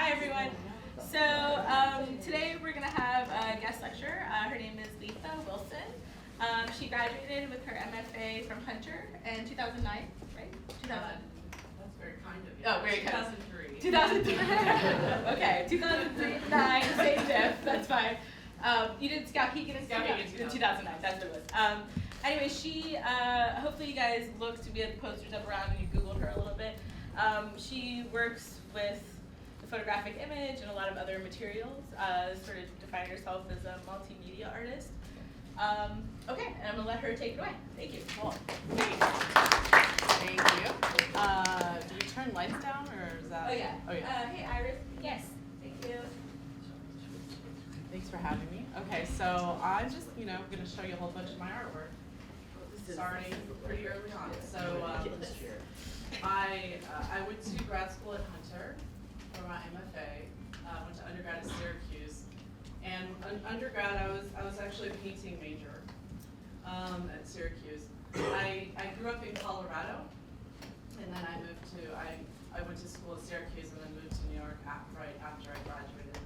Hi, everyone. So today we're going to have a guest lecturer. Her name is Letha Wilson. She graduated with her MFA from Hunter in 2009, right? 2000. That's very kind of you. Oh, very kind. 2003. 2003. Okay, 2003, 9, same diff. That's fine. You did Scout Geek in 2009. That's what it was. Anyway, she, hopefully you guys looked, we had the posters up around and you Googled her a little bit. She works with the photographic image and a lot of other materials, sort of defining herself as a multimedia artist. Okay, and I'm going to let her take it away. Thank you. Cool. Great. Thank you. Do we turn lights down or is that? Oh, yeah. Oh, yeah. Hey, Iris. Yes. Thank you. Thanks for having me. Okay, so I'm just, going to show you a whole bunch of my artwork. Starting pretty early on. So I went to grad school at Hunter for my MFA. Went to undergrad at Syracuse, and undergrad I was actually a painting major at Syracuse. I grew up in Colorado, and then I went to school at Syracuse and then moved to New York right after I graduated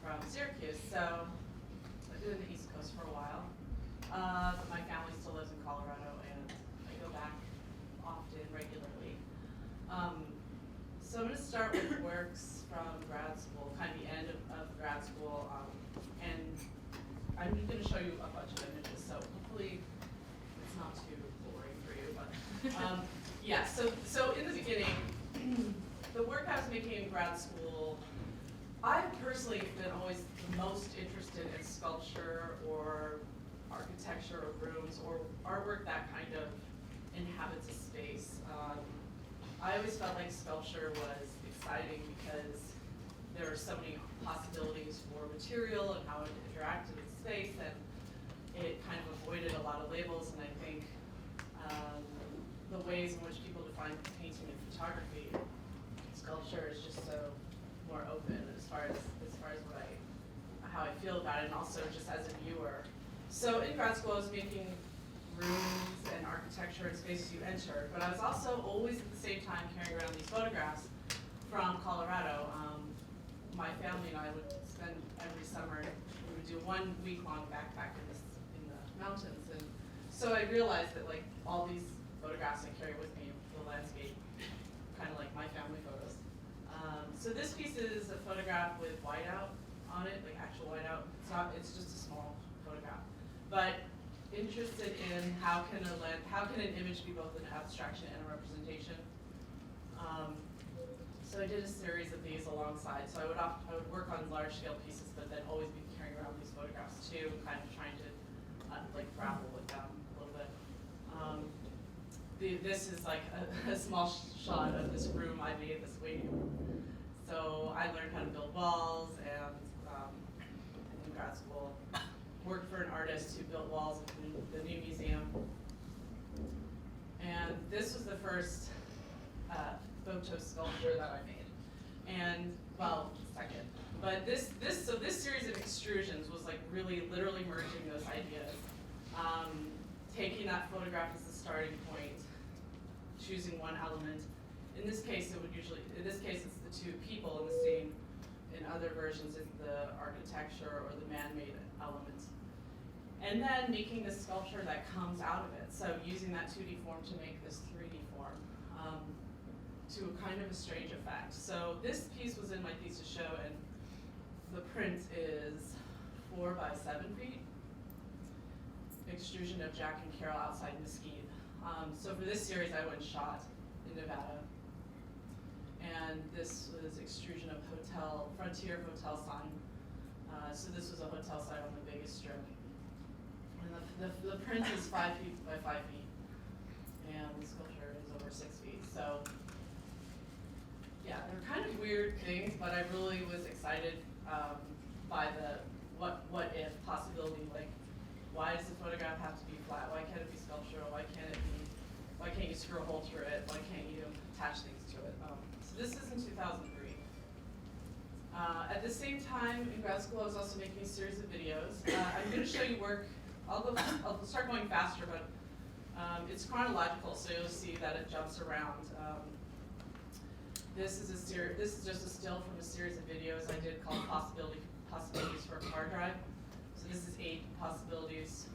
from Syracuse. So I did in the East Coast for a while. But my family still lives in Colorado, and I go back often, regularly. So I'm going to start with works from grad school, kind of the end of grad school, and I'm going to show you a bunch of images, so hopefully it's not too boring for you. But yeah, so in the beginning, the work I was making in grad school, I've personally been always the most interested in sculpture or architecture of rooms or artwork that kind of inhabits a space. I always felt like sculpture was exciting because there are so many possibilities for material and how it interacted with space, and it kind of avoided a lot of labels. And I think the ways in which people define painting and photography, sculpture is just so more open as far as how I feel about it, and also just as a viewer. So in grad school, I was making rooms and architecture and spaces you enter, but I was also always at the same time carrying around these photographs from Colorado. My family and I would spend every summer, we would do 1 week-long backpack in the mountains, and so I realized that like all these photographs I carry with me, the landscape, kind of like my family photos. So this piece is a photograph with whiteout on it, like actual whiteout. It's just a small photograph. But interested in how can an image be both an abstraction and a representation. So I did a series of these alongside. So I would work on large scale pieces, but then always be carrying around these photographs too, kind of trying to like grapple with them a little bit. This is like a small shot of this room I made, this waiting room. So I learned how to build walls, and in grad school, worked for an artist who built walls at the new museum. And this was the first photo sculpture that I made. And, well, second. But this series of extrusions was like really literally merging those ideas. Taking that photograph as the starting point, choosing one element. In this case, it's the two people in the scene. In other versions, it's the architecture or the man-made element. And then making this sculpture that comes out of it. So using that 2D form to make this 3D form to a kind of a strange effect. So this piece was in my thesis show, and the print is 4 by 7 feet. Extrusion of Jack and Carol outside Mesquite. So for this series, I went and shot in Nevada. And this was extrusion of Frontier Hotel sign. So this was a hotel sign on the Vegas Strip. And the print is 5 feet by 5 feet, and the sculpture is over 6 feet. So yeah, they're kind of weird things, but I really was excited by the what if possibility. Like, why does the photograph have to be flat? Why can't it be sculptural? Why can't you screw a hole through it? Why can't you attach things to it? So this is in 2003. At the same time, in grad school, I was also making a series of videos. I'm going to show you work. I'll start going faster, but it's chronological, so you'll see that it jumps around. This is just a still from a series of videos I did called Possibilities for a Car Drive. So this is 8 possibilities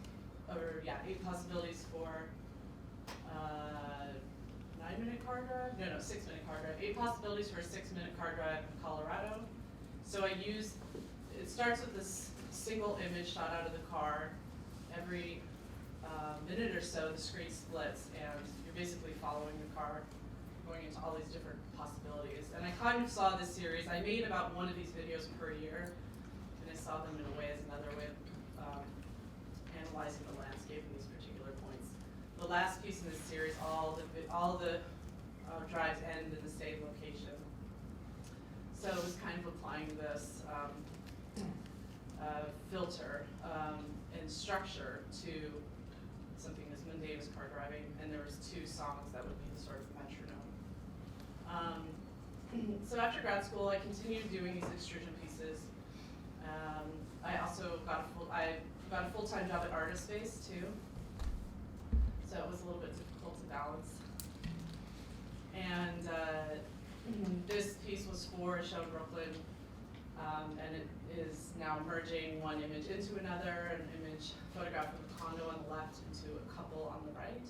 for 9-minute car drive? No, 6-minute car drive. 8 possibilities for a 6-minute car drive in Colorado. So it starts with this single image shot out of the car. Every minute or so, the screen splits, and you're basically following the car, going into all these different possibilities. And I kind of saw this series. I made about one of these videos per year, and I saw them in a way as another way of analyzing the landscape in these particular points. The last piece in this series, all the drives end in the same location. So it was kind of applying this filter and structure to something as mundane as car driving, and there was 2 songs that would be the sort of metronome. So after grad school, I continued doing these extrusion pieces. I also got a full-time job at Artist Space too, so it was a little bit difficult to balance. And this piece was for a show in Brooklyn, and it is now merging one image into another, an image photographed of a condo on the left into a couple on the right.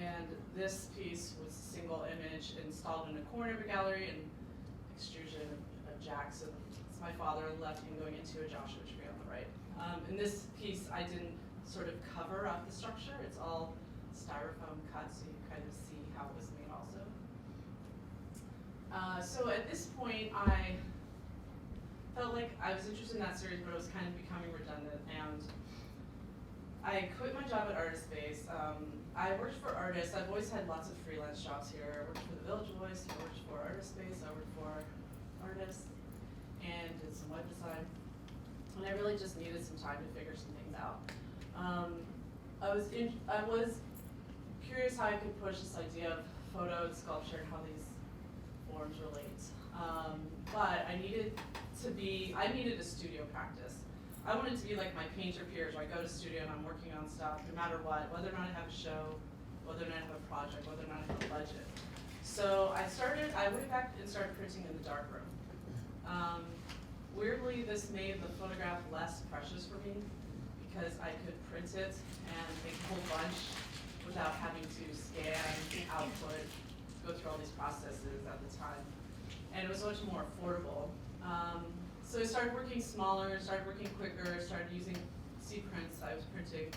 And this piece was a single image installed in a corner of a gallery and extrusion of Jackson. It's my father on the left and going into a Joshua tree on the right. In this piece, I didn't sort of cover up the structure. It's all styrofoam cut, so you kind of see how it was made also. So at this point, I felt like I was interested in that series, but it was kind of becoming redundant, and I quit my job at Artist Space. I worked for artists. I've always had lots of freelance jobs here. I worked for the Village Voice, I worked for Artist Space, I worked for artists, and did some web design. And I really just needed some time to figure some things out. I was curious how I could push this idea of photo and sculpture and how these forms relate. But I needed a studio practice. I wanted to be like my painter peers, where I go to studio and I'm working on stuff no matter what, whether or not I have a show, whether or not I have a project, whether or not I have a budget. So I went back and started printing in the darkroom. Weirdly, this made the photograph less precious for me because I could print it and make a whole bunch without having to scan, output, go through all these processes at the time. And it was much more affordable. So I started working smaller, started working quicker, started using C-prints I was printing,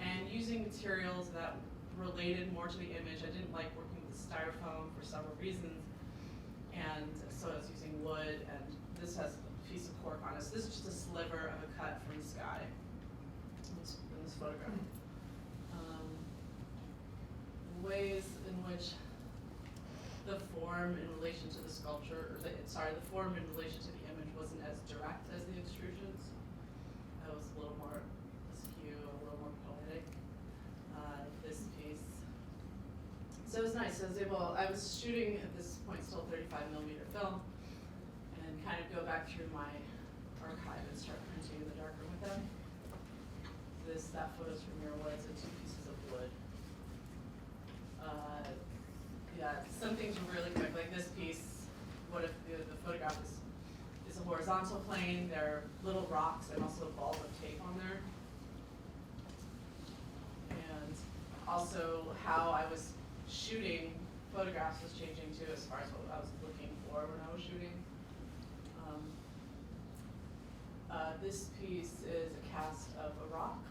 and using materials that related more to the image. I didn't like working with styrofoam for several reasons, and so I was using wood, and this has a piece of cork on it. So this is just a sliver of a cut from the sky in this photograph. Ways in which the form in relation to the sculpture, or the form in relation to the image wasn't as direct as the extrusions. That was a little more askew, a little more poetic. This piece. So it was nice. I was shooting at this point still 35mm film, and kind of go back through my archive and start printing in the darkroom with them. That photo's from Muir Woods and 2 pieces of wood. Some things were really quick, like this piece. What if the photograph is a horizontal plane? There are little rocks and also a ball of tape on there. And also how I was shooting photographs was changing too, as far as what I was looking for when I was shooting. This piece is a cast of a rock,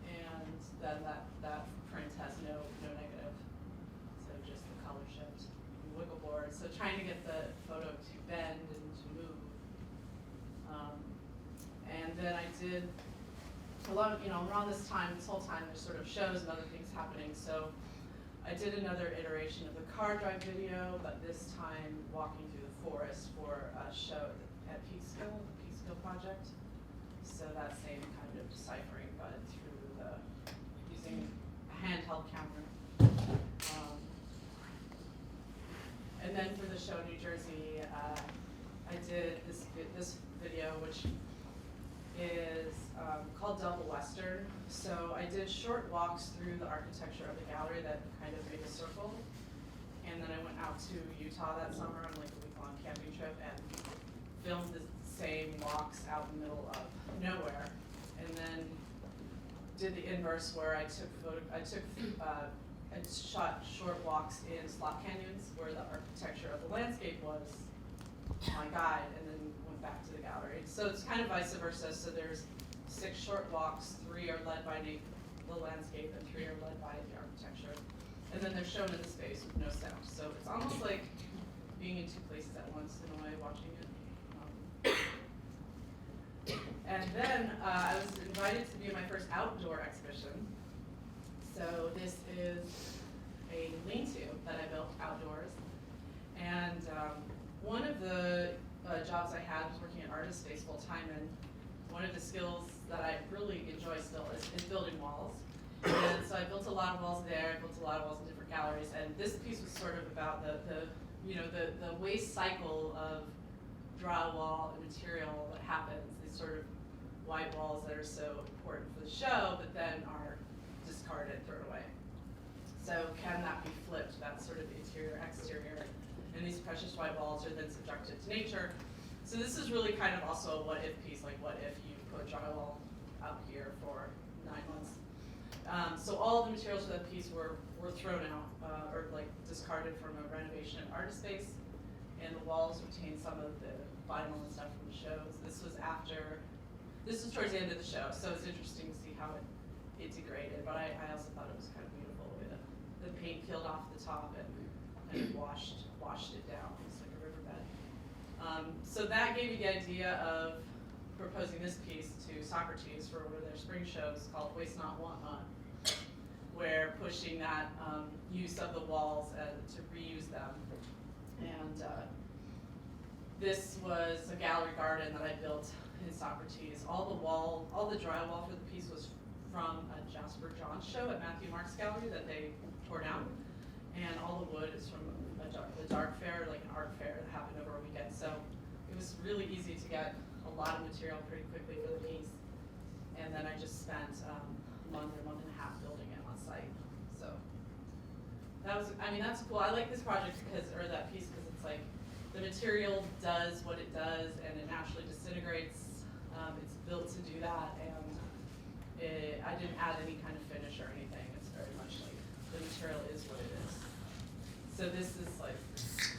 and then that print has no negative. So just the color shift, wiggle board. So trying to get the photo to bend and to move. And then I did a lot of, around this whole time, there's sort of shows and other things happening. So I did another iteration of the car drive video, but this time walking through the forest for a show at Peekskill, the Peekskill project. So that same kind of deciphering, but through using a handheld camera. And then for the show in New Jersey, I did this video, which is called Double Western. So I did short walks through the architecture of the gallery that kind of made a circle. and then I went out to Utah that summer on like a week-long camping trip and filmed the same walks out in the middle of nowhere, and then did the inverse where I shot short walks in slot canyons where the architecture of the landscape was my guide, and then went back to the gallery. So it's kind of vice versa. So there's 6 short walks, 3 are led by the landscape, and 3 are led by the architecture. And then they're shown in the space with no sound. So it's almost like being in 2 places at once in a way, watching it. And then I was invited to be in my first outdoor exhibition. So this is a lean-to that I built outdoors. And one of the jobs I had was working at Artist Space full-time, and one of the skills that I really enjoy still is building walls. And so I built a lot of walls there, I built a lot of walls in different galleries, and this piece was sort of about the waste cycle of drywall and material that happens, these sort of white walls that are so important for the show, but then are discarded, thrown away. So can that be flipped, that sort of interior, exterior, and these precious white walls are then subjected to nature. So this is really kind of also a what if piece, like what if you put drywall out here for 9 months. So all the materials for that piece were thrown out or like discarded from a renovation at Artist Space, and the walls retained some of the vinyl and stuff from the shows. This was towards the end of the show, so it's interesting to see how it degraded, but I also thought it was kind of beautiful the way the paint peeled off the top and washed it down. It's like a riverbed. So that gave me the idea of proposing this piece to Socrates for one of their spring shows called Waste Not, Want Not, where pushing that use of the walls to reuse them. And this was a gallery garden that I built in Socrates. All the drywall for the piece was from a Jasper Johns show at Matthew Mark's gallery that they tore down. And all the wood is from the dark fair, like an art fair that happened over a weekend. So it was really easy to get a lot of material pretty quickly for the piece. And then I just spent a month and a half building it on site. So that's cool. I like this project or that piece because it's like the material does what it does and it naturally disintegrates. It's built to do that, and I didn't add any kind of finish or anything. It's very much like the material is what it is. So this is like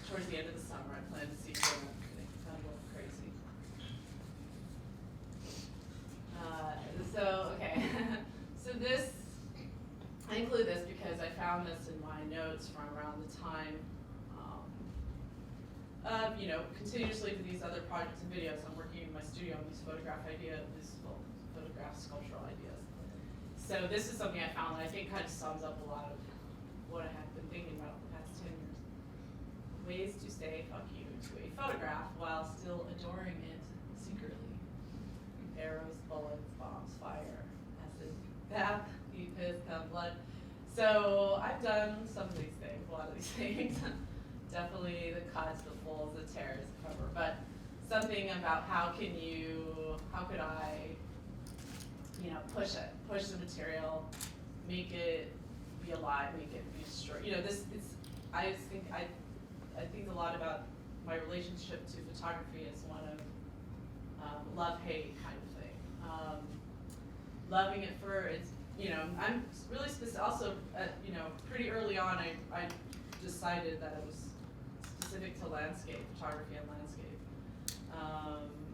towards the end of the summer. I plan to see it kind of look crazy. So this, I include this because I found this in my notes from around the time of, continuously for these other projects and videos. I'm working in my studio on these photograph sculptural ideas. So this is something I found that I think kind of sums up a lot of what I have been thinking about the past 10 years. Ways to say fuck you to a photograph while still adoring it secretly. Arrows, bullets, bombs, fire, acid, bath, piss, cum, blood. So I've done some of these things, a lot of these things. Definitely the cuts, the folds, the tears, the cover, but something about how could I, push the material, make it be alive, make it be destroyed. I think a lot about my relationship to photography as one of love-hate kind of thing. Loving it for its, I'm really specific. Also, pretty early on, I decided that it was specific to landscape photography and landscape.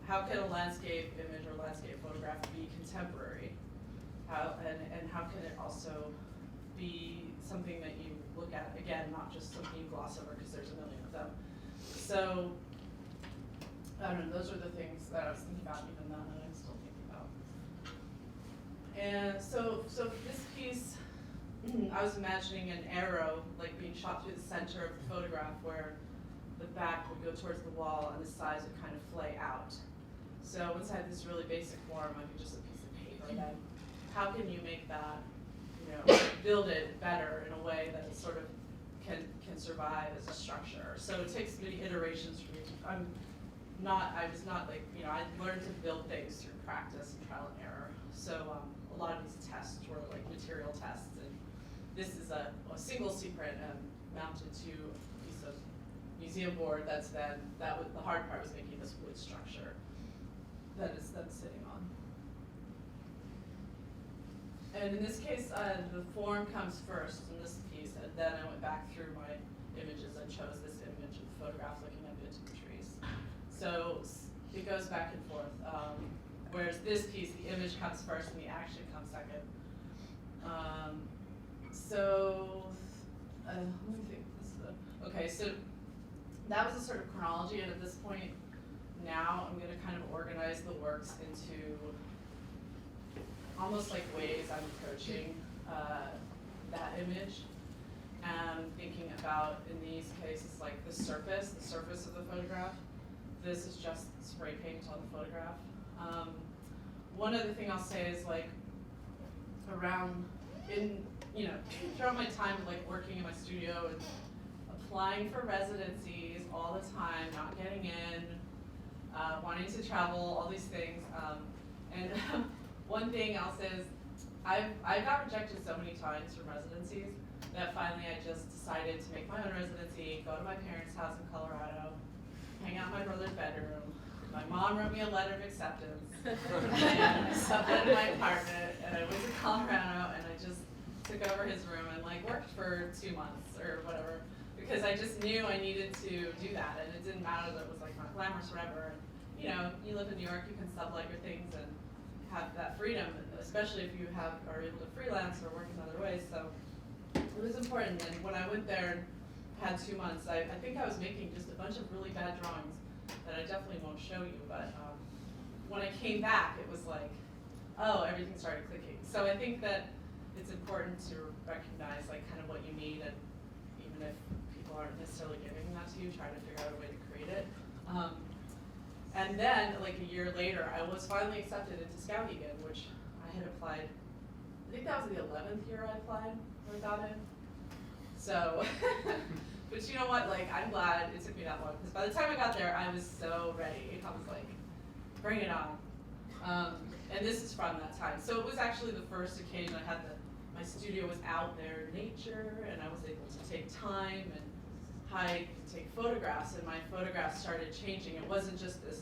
How can a landscape image or landscape photograph be contemporary? And how can it also be something that you look at, again, not just something you gloss over because there's a million of them. So, I don't know, those are the things that I was thinking about even then and I'm still thinking about. And so this piece, I was imagining an arrow like being shot through the center of the photograph where the back would go towards the wall and the sides would kind of flay out. So once I had this really basic form, like just a piece of paper, then how can you make that, build it better in a way that it sort of can survive as a structure? So it takes many iterations for me to, I learned to build things through practice and trial and error. So a lot of these tests were like material tests, and this is a single secret, mounted to a piece of museum board that's then, the hard part was making this wood structure that is then sitting on. And in this case, the form comes first in this piece, and then I went back through my images and chose this image of the photograph looking up into the trees. So it goes back and forth. Whereas this piece, the image comes first and the action comes second. Let me think. Okay, so that was a sort of chronology, and at this point, now I'm going to kind of organize the works into almost like ways I'm approaching that image. And thinking about, in these cases, like the surface of the photograph. This is just spray paint on the photograph. One other thing I'll say is like throughout my time like working in my studio and applying for residencies all the time, not getting in, wanting to travel, all these things. And one thing I'll say is I got rejected so many times from residencies that finally I just decided to make my own residency, go to my parents' house in Colorado, hang out in my brother's bedroom. My mom wrote me a letter of acceptance, and I subletted my apartment, and I went to Colorado, and I just took over his room and like worked for 2 months or whatever, because I just knew I needed to do that, and it didn't matter that it was like not glamorous or whatever. You know, you live in New York, you can sublet your things and have that freedom, especially if you are able to freelance or work in other ways. So it was important. And when I went there and had 2 months, I think I was making just a bunch of really bad drawings that I definitely won't show you, but when I came back, it was like, oh, everything started clicking. So I think that it's important to recognize like kind of what you need, and even if people aren't necessarily giving that to you, try to figure out a way to create it. And then, like a year later, I was finally accepted into Skowhegan, which I had applied, I think that was the 11th year I applied or got in. So, but you know what, like I'm glad it took me that long, because by the time I got there, I was so ready. I was like, bring it on. And this is from that time. So it was actually the first occasion I had my studio was out there in nature, and I was able to take time and hike and take photographs, and my photographs started changing. It wasn't just this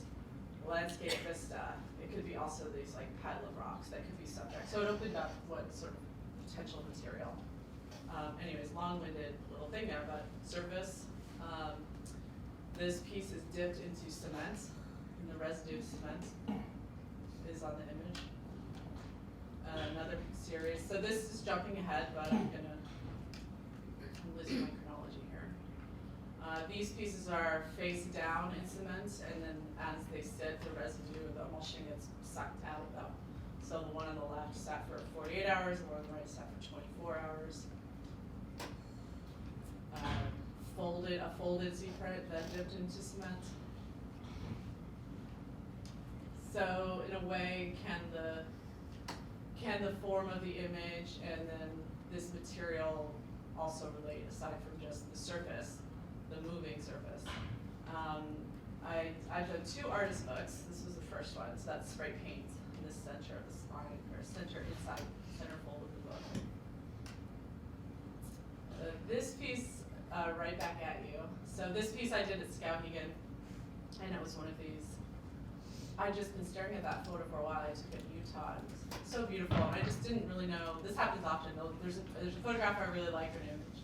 landscape vista. It could be also these like pile of rocks that could be subject. So it opened up what sort of potential material. Anyways, long-winded little thing there, but surface. This piece is dipped into cement, and the residue of cement is on the image. Another series. So this is jumping ahead, but I'm losing my chronology here. These pieces are face down in cement, and then as they sit, the residue of the emulsion gets sucked out of them. So the one on the left sat for 48 hours, the one on the right sat for 24 hours. A folded Z-print, then dipped into cement. So in a way, can the form of the image and then this material also relate, aside from just the surface, the moving surface? I've done 2 artist books. This was the first one, so that's spray paint in the center of the spine, or center inside, centerfold of the book. This piece, right back at you. So this piece I did at Skowhegan, and it was one of these. I'd just been staring at that photo for a while. I took it in Utah. It was so beautiful, and I just didn't really know. This happens often. There's a photograph I really like or an image,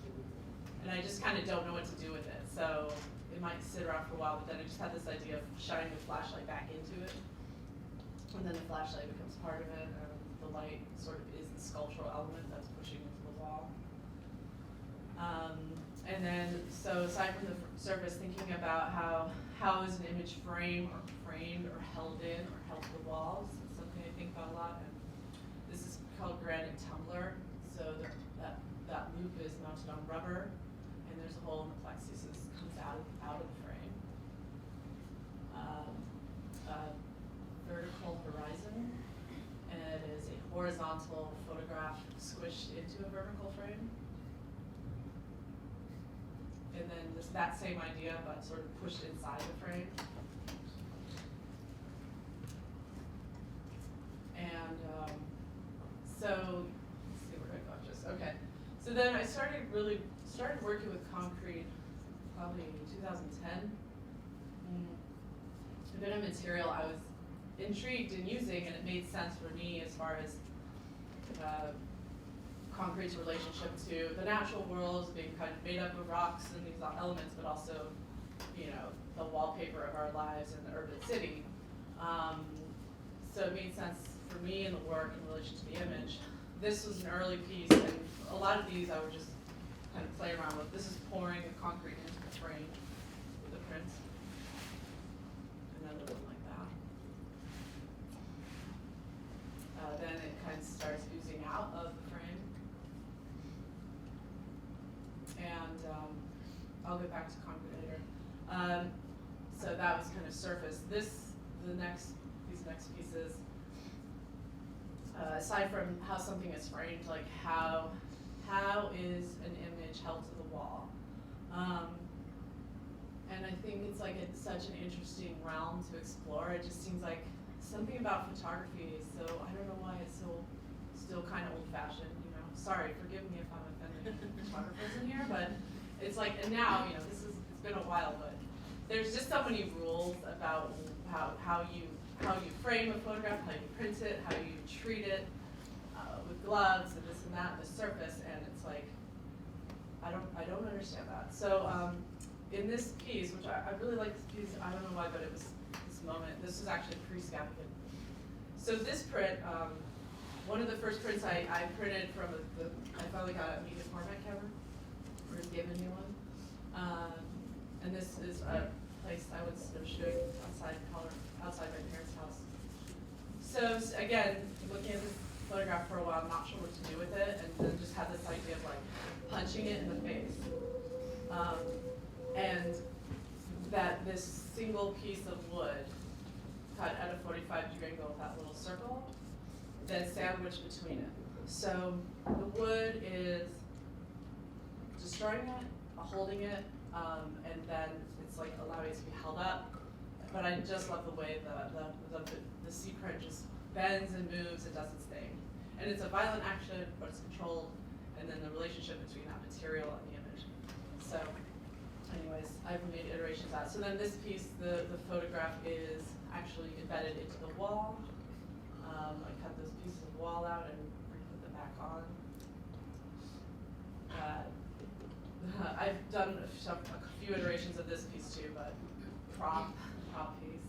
and I just kind of don't know what to do with it. So it might sit around for a while, but then I just had this idea of shining the flashlight back into it, and then the flashlight becomes part of it, and the light sort of is the sculptural element that's pushing into the wall. And then, so aside from the surface, thinking about how is an image framed or held in or held to the walls, it's something I think about a lot. And this is called Granite Tumbler. So that loop is mounted on rubber, and there's a hole in the plexus that comes out of the frame. Vertical horizon, and it is a horizontal photograph squished into a vertical frame. And then that same idea, but sort of pushed inside the frame. And so, let's see where I got this. Okay, so then I started really started working with concrete probably in 2010. A bit of material I was intrigued in using, and it made sense for me as far as concrete's relationship to the natural world, being kind of made up of rocks and these elements, but also, you know, the wallpaper of our lives in the urban city. So it made sense for me in the work in relation to the image. This was an early piece, and a lot of these I would just kind of play around with. This is pouring the concrete into the frame with the prints. Another one like that. Then it kind of starts oozing out of the frame. And I'll get back to concrete later. So that was kind of surface. These next pieces, aside from how something is framed, like how is an image held to the wall? And I think it's such an interesting realm to explore. It just seems like something about photography is so, I don't know why it's so still kind of old-fashioned, you know. Sorry, forgive me if I'm offending photographers in here, but it's like, and now, you know, it's been a while, but there's just so many rules about how you frame a photograph, how you print it, how you treat it with gloves and this and that, and the surface, and it's like, I don't understand that. So in this piece, which I really like this piece, I don't know why, but it was this moment. This is actually pre-scabbing. So this print, one of the first prints I printed from I finally got a media format camera. We were given a new one. And this is a place I was shooting outside my parents' house. So again, looking at this photograph for a while, not sure what to do with it, and then just had this idea of like punching it in the face. And that this single piece of wood cut at a 45-degree angle with that little circle, then sandwiched between it. So the wood is destroying it, holding it, and then it's like allowing it to be held up. But I just love the way the sea print just bends and moves, it doesn't stay. And it's a violent action, but it's controlled, and then the relationship between that material and the image. So anyways, I've made iterations out. So then this piece, the photograph is actually embedded into the wall. I cut those pieces of wall out and put them back on. I've done a few iterations of this piece too, but prop piece,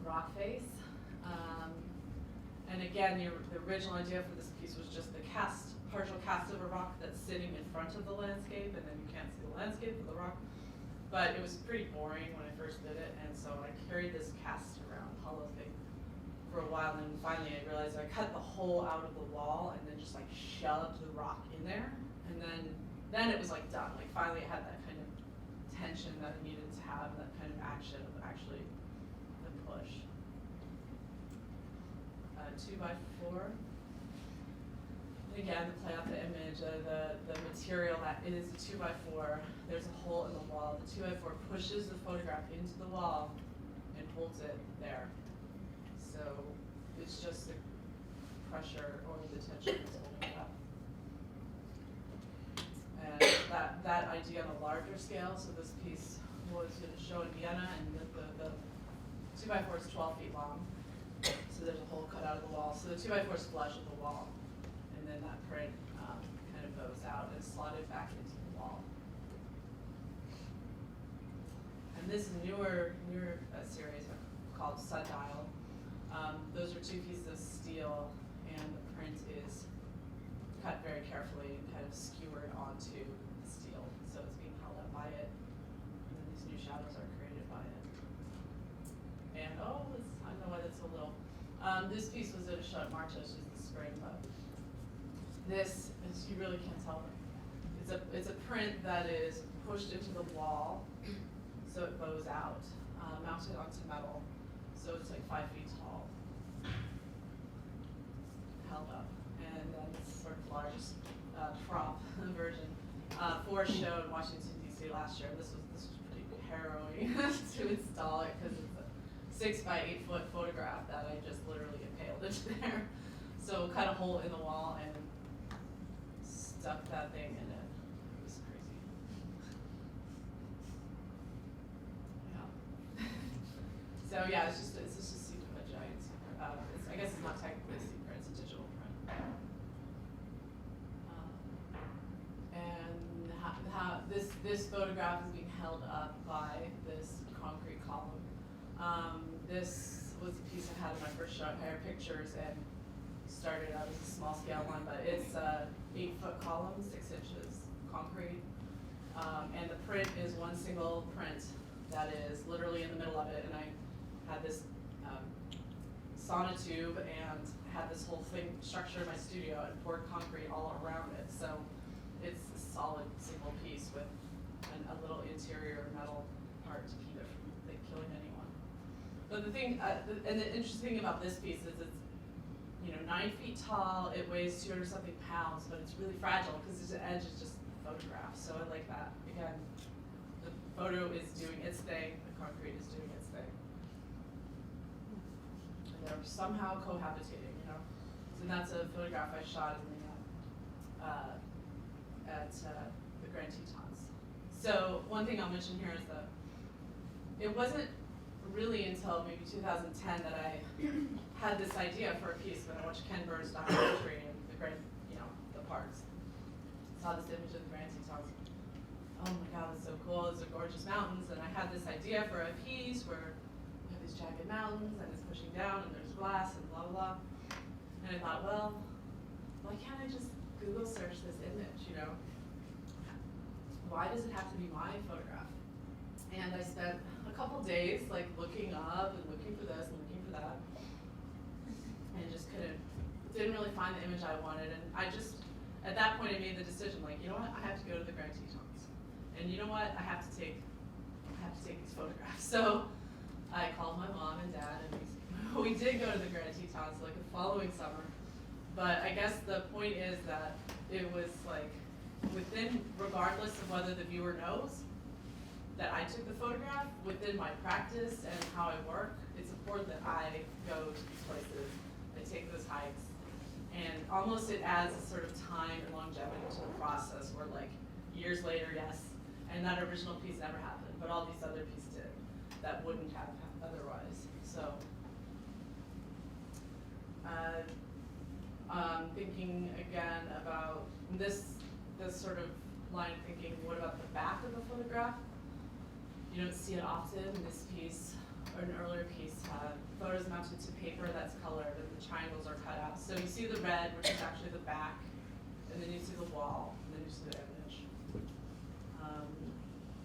rock face. And again, the original idea for this piece was just the partial cast of a rock that's sitting in front of the landscape, and then you can't see the landscape of the rock. But it was pretty boring when I first did it, and so I carried this cast around, hollow thing, for a while, and then finally I realized I cut the hole out of the wall and then just like shoved the rock in there, and then it was like done. Like finally it had that kind of tension that it needed to have, that kind of action of actually the push. 2x4. Again, to play out the image, the material that is a 2x4, there's a hole in the wall. The 2x4 pushes the photograph into the wall and holds it there. So it's just the pressure or the tension that's holding it up. And that idea on a larger scale, so this piece was going to show in Vienna, and the 2x4 is 12 feet long. So there's a hole cut out of the wall. So the 2x4 is flush with the wall. And then that print kind of bows out and is slotted back into the wall. And this newer series called Sundial. Those are two pieces of steel, and the print is cut very carefully and kind of skewered onto the steel. So it's being held up by it, and then these new shadows are created by it. And I don't know why that's so little. This piece was at a show at March, which is the spring, but this is, you really can't tell. It's a print that is pushed into the wall, so it bows out, mounted onto metal, so it's like 5 feet tall, held up, and then this sort of large prop version for a show in Washington D.C. last year. This was pretty harrowing to install it because it's a 6 by 8 foot photograph that I just literally impaled into there. So cut a hole in the wall and stuck that thing in it. It was crazy. Yeah. So yeah, it's just a giant secret. I guess it's not technically a secret, it's a digital print. And how this photograph is being held up by this concrete column. This was a piece I had in my first shot, higher pictures, and started out as a small scale one, but it's 8-foot column, 6 inches concrete. And the print is one single print that is literally in the middle of it, and I had this sonotube and had this whole thing structured in my studio and poured concrete all around it. So it's a solid single piece with a little interior metal part to keep it from killing anyone. But the thing, and the interesting thing about this piece is it's 9 feet tall, it weighs 200-something pounds, but it's really fragile because the edge is just photographed. So I like that. Again, the photo is doing its thing, the concrete is doing its thing. And they're somehow cohabitating, So that's a photograph I shot in at the Grand Tetons. So one thing I'll mention here is that it wasn't really until maybe 2010 that I had this idea for a piece when I watched Ken Burns' documentary and the parks. Saw this image of the Granite Tumbler. Oh my God, it's so cool. These are gorgeous mountains. And I had this idea for a piece where we have these jagged mountains and it's pushing down and there's glass and blah, blah, blah. And I thought, well, why can't I just Google search this image, Why does it have to be my photograph? And I spent a couple days looking up and looking for this and looking for that. And just didn't really find the image I wanted. And I just, at that point I made the decision, you know what, I have to go to the Granite Tetons. And you know what, I have to take these photographs. So I called my mom and dad and we did go to the Granite Tetons the following summer. But I guess the point is that it was within, regardless of whether the viewer knows that I took the photograph, within my practice and how I work, it's important that I go to these places, I take those hikes, and almost it adds a sort of time and longevity to the process where years later, yes, and that original piece never happened, but all these other pieces did that wouldn't have otherwise. So, thinking again about this sort of line of thinking, what about the back of the photograph? You don't see it often. This piece, or an earlier piece, had photos mounted to paper that's colored and the triangles are cut out. So you see the red, which is actually the back, and then you see the wall, and then you see the image.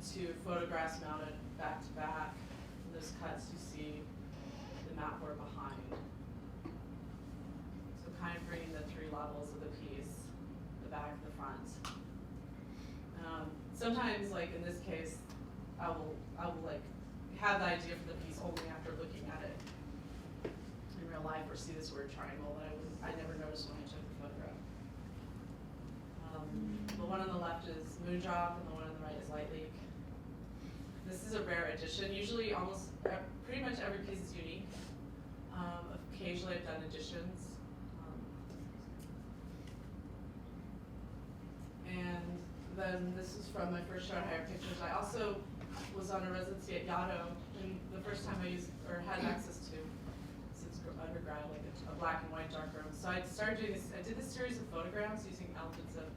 2 photographs mounted back to back. In those cuts, you see the map board behind. So kind of bringing the 3 levels of the piece, the back, the front. Sometimes, in this case, I will have the idea for the piece only after looking at it in real life, or see this weird triangle that I never noticed when I took the photograph. The one on the left is Moondrop, and the one on the right is Light Leak. This is a rare edition. Usually, pretty much every piece is unique. Occasionally, I've done editions. And then this is from my first shot, Higher Pictures. I also was on a residency at Yaddo, and the first time I used or had access to, since undergrad, a black and white darkroom. So I started doing this. I did this series of photograms using elements of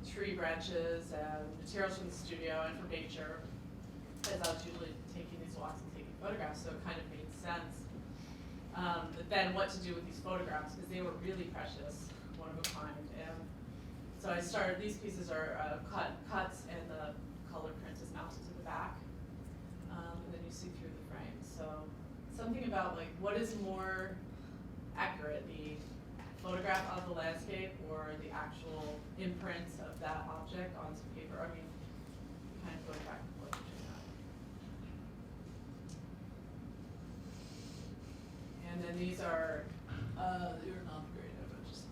tree branches and materials from the studio and from nature, as I was usually taking these walks and taking photographs. So it kind of made sense. But then what to do with these photographs, because they were really precious, one of a kind. And so I started, these pieces are cuts, and the color print is mounted to the back. And then you see through the frame. So something about what is more accurate, the photograph of the landscape or the actual imprint of that object onto paper. I mean, kind of going back and forth between that. And then these are, they're not great, but just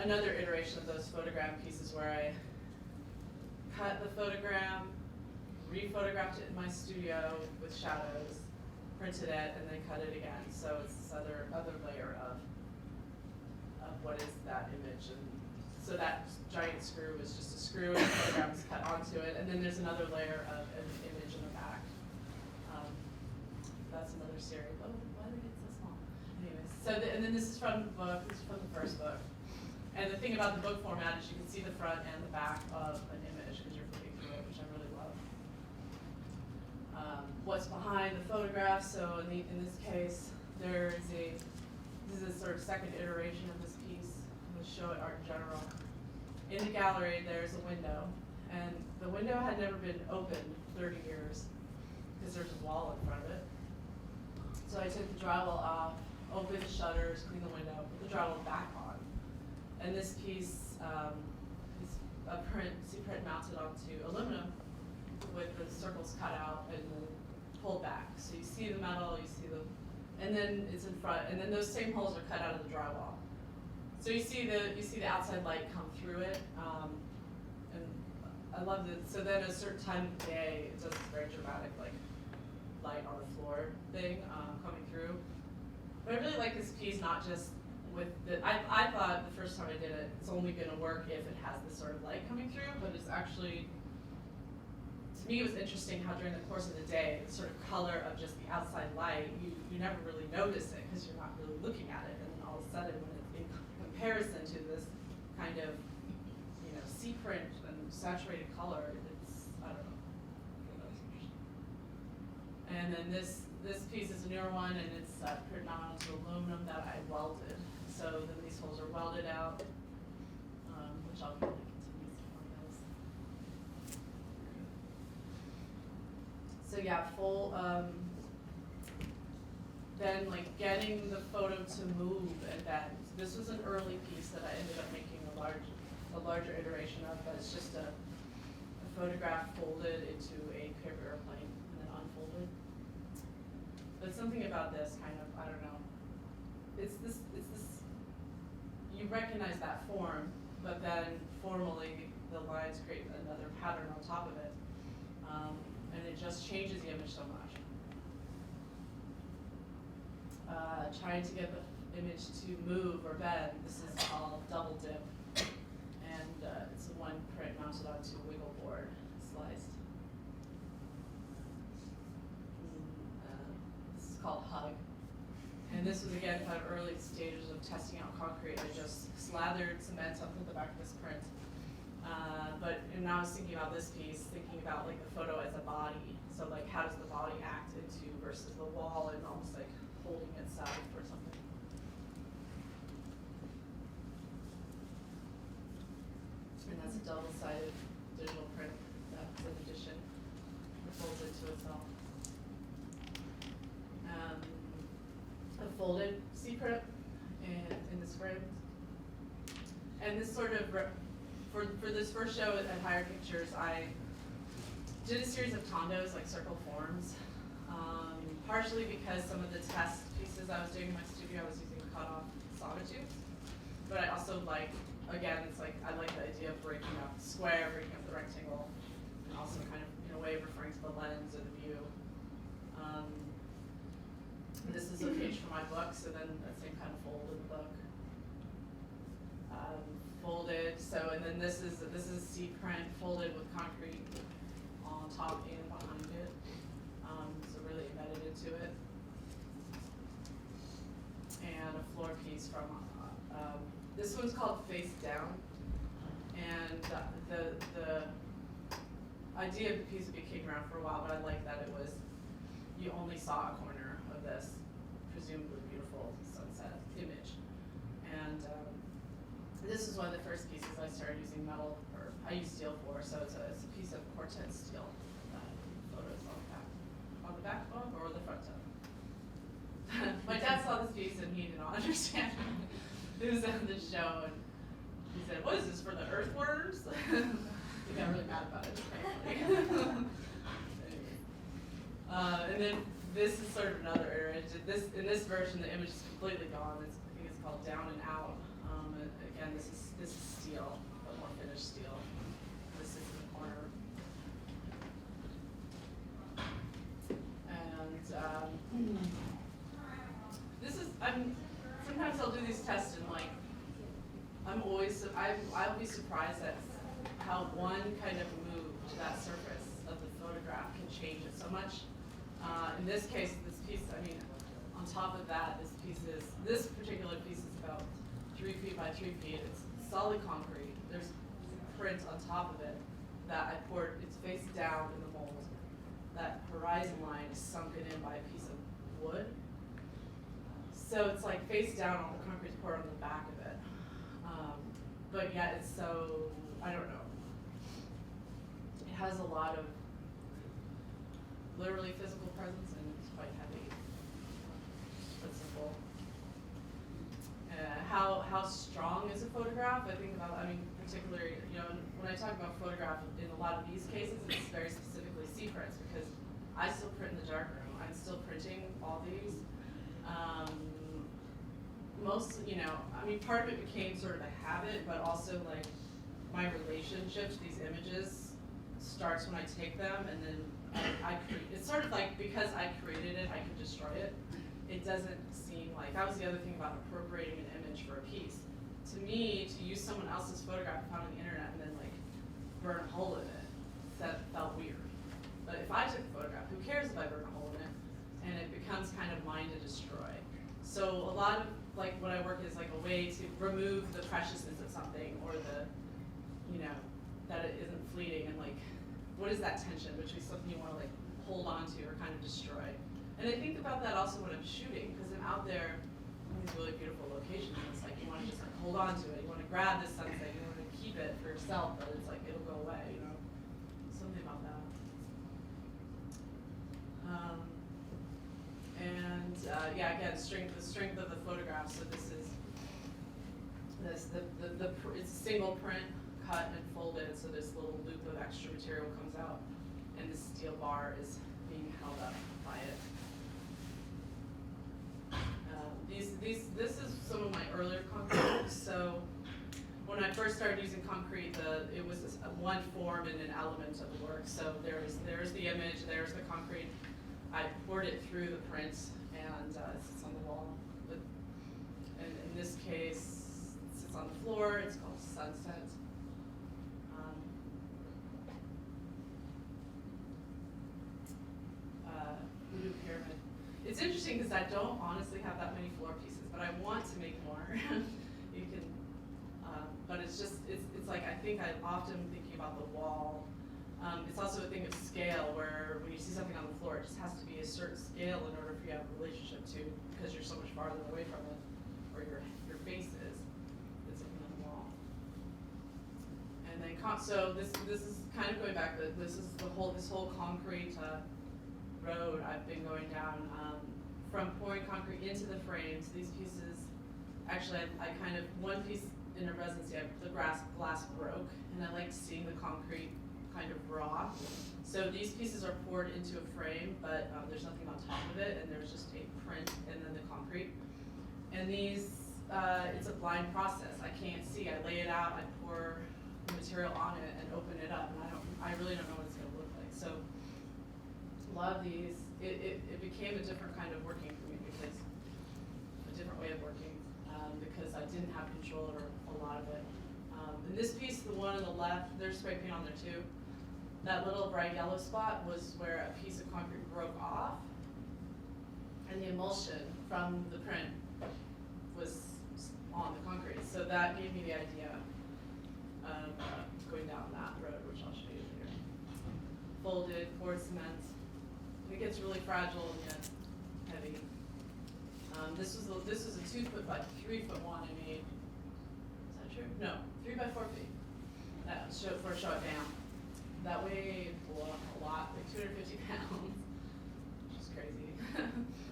another iteration of those photogram pieces where I cut the photogram, rephotographed it in my studio with shadows, printed it, and then cut it again. So it's this other layer of what is that image and So that giant screw is just a screw and photograms cut onto it, and then there's another layer of an image in the back. That's another series. Oh, why did it get so small? Anyways, so and then this is from the book. This is from the first book. And the thing about the book format is you can see the front and the back of an image because you're flipping through it, which I really love. What's behind the photograph? So in this case, this is a sort of second iteration of this piece. I'm going to show it art in general. In the gallery, there's a window, and the window had never been opened 30 years because there's a wall in front of it. So I took the drywall off, opened the shutters, cleaned the window, put the drywall back on. And this piece is a print mounted onto aluminum with the circles cut out and then pulled back. So you see the metal, you see and then it's in front, and then those same holes are cut out of the drywall. So you see the outside light come through it, and I love that. So then at a certain time of the day, it does this very dramatic like light on the floor thing coming through. But I really like this piece, not just with the, I thought the first time I did it, it's only gonna work if it has this sort of light coming through, but it's actually, to me it was interesting how during the course of the day, the sort of color of just the outside light, you never really notice it because you're not really looking at it, and then all of a sudden when it's in comparison to this kind of, sea print and saturated color, it's, I don't know, and then this piece is a newer one, and it's printed onto aluminum that I welded. So then these holes are welded out, which I'll continue on those. So yeah, full. Then like getting the photo to move, and then this was an early piece that I ended up making a larger iteration of, but it's just a photograph folded into a paper airplane and then unfolded. But something about this kind of, I don't know, it's this, you recognize that form, but then formally the lines create another pattern on top of it. And it just changes the image so much. Trying to get the image to move or bend, this is all double dip. And it's one print mounted onto a wiggle board, sliced. This is called Hug. And this was again kind of early stages of testing out concrete. I just slathered cement up at the back of this print. And I was thinking about this piece, thinking about like the photo as a body. So like how does the body act into versus the wall and almost like holding itself or something. And that's a double-sided digital print that's an addition. It folds into itself. A folded C-print in this frame. And this sort of, for this first show at Higher Pictures, I did a series of tondos, like circle forms, partially because some of the test pieces I was doing in my studio, I was using cut-off sonotubes. But I also like, again, it's like, I like the idea of breaking up the square, breaking up the rectangle, and also kind of, in a way, referring to the lens or the view. This is a page from my book, so then that same kind of fold in the book. Folded, so, and then this is C print folded with concrete on top and behind it. So really embedded into it. And a floor piece from, this one's called Face Down. And the idea of the piece had been kicking around for a while, but I like that it was, you only saw a corner of this presumably beautiful sunset image. And this is one of the first pieces I started using metal, or I use steel for, so it's a piece of quartet steel. Photos on the back of or the front of. My dad saw this piece and he did not understand. It was on the show and he said, "What is this, for the earthworms?" He got really mad about it. And then this is sort of another iteration. In this version, the image is completely gone. I think it's called Down and Out. Again, this is steel, but more finished steel. This is in the corner. And this is, sometimes I'll do these tests and like, I'll be surprised at how one kind of move to that surface of the photograph can change it so much. In this case, this piece, I mean, on top of that, this particular piece is about 3 feet by 3 feet. It's solid concrete. There's print on top of it that I poured. It's face down in the mold. That horizon line is sunken in by a piece of wood. So it's like face down, all the concrete's poured on the back of it. But yet it's so, I don't know. It has a lot of literally physical presence and it's quite heavy. But simple. How strong is a photograph? I think about, I mean, particularly, you know, when I talk about photograph in a lot of these cases, it's very specifically C prints because I still print in the darkroom. I'm still printing all these. Most, you know, I mean, part of it became sort of a habit, but also like my relationship to these images starts when I take them, and then it's sort of like because I created it, I can destroy it. It doesn't seem like, that was the other thing about appropriating an image for a piece. To me, to use someone else's photograph found on the internet and then like burn a hole in it, that felt weird. But if I took a photograph, who cares if I burn a hole in it? And it becomes kind of mine to destroy. So a lot of like what I work is like a way to remove the preciousness of something or the, you know, that it isn't fleeting and like, what is that tension between something you want to like hold on to or kind of destroy? And I think about that also when I'm shooting because I'm out there in these really beautiful locations and it's like you want to just like hold on to it. You want to grab this sunset, you want to keep it for yourself, but it's like it'll go away, you know? Something about that. Yeah, again, the strength of the photograph. So this is it's a single print, cut and folded. So this little loop of extra material comes out, and this steel bar is being held up by it. This is some of my earlier concrete. So when I first started using concrete, it was one form and an element of the work. So there's the image, there's the concrete. I poured it through the print and it sits on the wall. And in this case, it sits on the floor. It's called Sunset. Voodoo Pyramid. It's interesting because I don't honestly have that many floor pieces, but I want to make more. You can, but it's like I think I'm often thinking about the wall. It's also a thing of scale where when you see something on the floor, it just has to be a certain scale in order for you to have a relationship to, because you're so much farther away from it, or your face is, than something on the wall. And then, so this is kind of going back, this whole concrete road I've been going down, from pouring concrete into the frames. These pieces, actually I kind of, one piece in a residency, the glass broke, and I liked seeing the concrete kind of raw. So these pieces are poured into a frame, but there's nothing on top of it, and there's just a print and then the concrete. And these, it's a blind process. I can't see. I lay it out, I pour the material on it and open it up, and I really don't know what it's going to look like. So a lot of these, it became a different kind of working for me because a different way of working because I didn't have control over a lot of it. In this piece, the one on the left, there's spray paint on there too. That little bright yellow spot was where a piece of concrete broke off, and the emulsion from the print was on the concrete. So that gave me the idea of going down that road, which I'll show you later. Folded, poured cement. It gets really fragile and yet heavy. This was a 2 foot by 3 foot one I made. Is that true? No, 3 by 4 feet. Show it down. That weighed a lot, like 250 pounds, which is crazy.